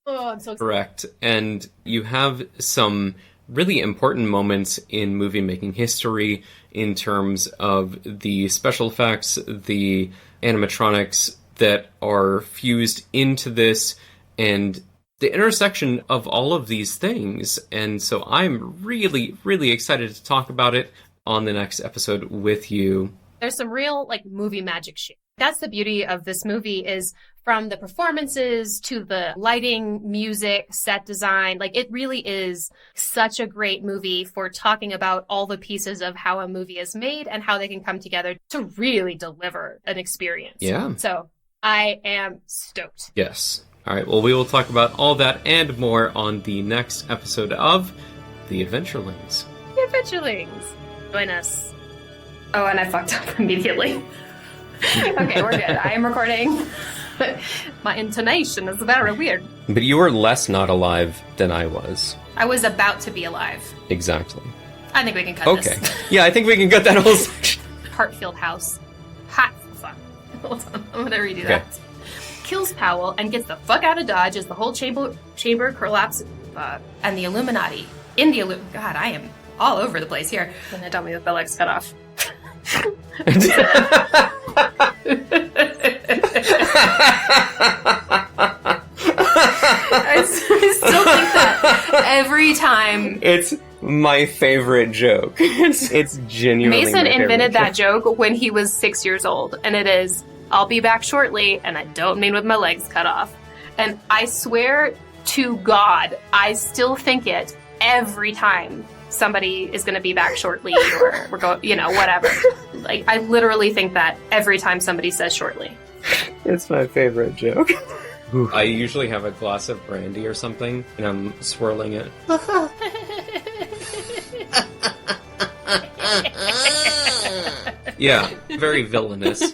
so excited. Correct. And you have some really important moments in movie making history in terms of the special effects, the animatronics that are fused into this, and the intersection of all of these things. And so I'm really, really excited to talk about it on the next episode with you. There's some real, movie magic shit. That's the beauty of this movie, is from the performances to the lighting, music, set design. It really is such a great movie for talking about all the pieces of how a movie is made and how they can come together to really deliver an experience. Yeah. So I am stoked. Yes. All right. Well, we will talk about all that and more on the next episode of The Adventurelings. The Adventurelings. Join us. Oh, and I fucked up immediately. Okay, we're good. I am recording. My intonation is very weird. But you were less not alive than I was. I was about to be alive. Exactly. I think we can cut this. Okay. Yeah, I think we can cut that whole section. Hartfield House. Hot fun. Hold on. I'm going to redo that. Kills Powell and gets the fuck out of Dodge as the whole chamber collapses. And the Illuminati. God, I am all over the place here. And they tell me that the legs cut off. I still think that every time. It's my favorite joke. It's genuinely Mason invented that joke. joke when he was 6 years old, and it is, I'll be back shortly, and I don't mean with my legs cut off. And I swear to God, I still think it every time somebody is going to be back shortly, or we're going, whatever. I literally think that every time somebody says shortly. It's my favorite joke. I usually have a glass of brandy or something, and I'm swirling it. Yeah, very villainous.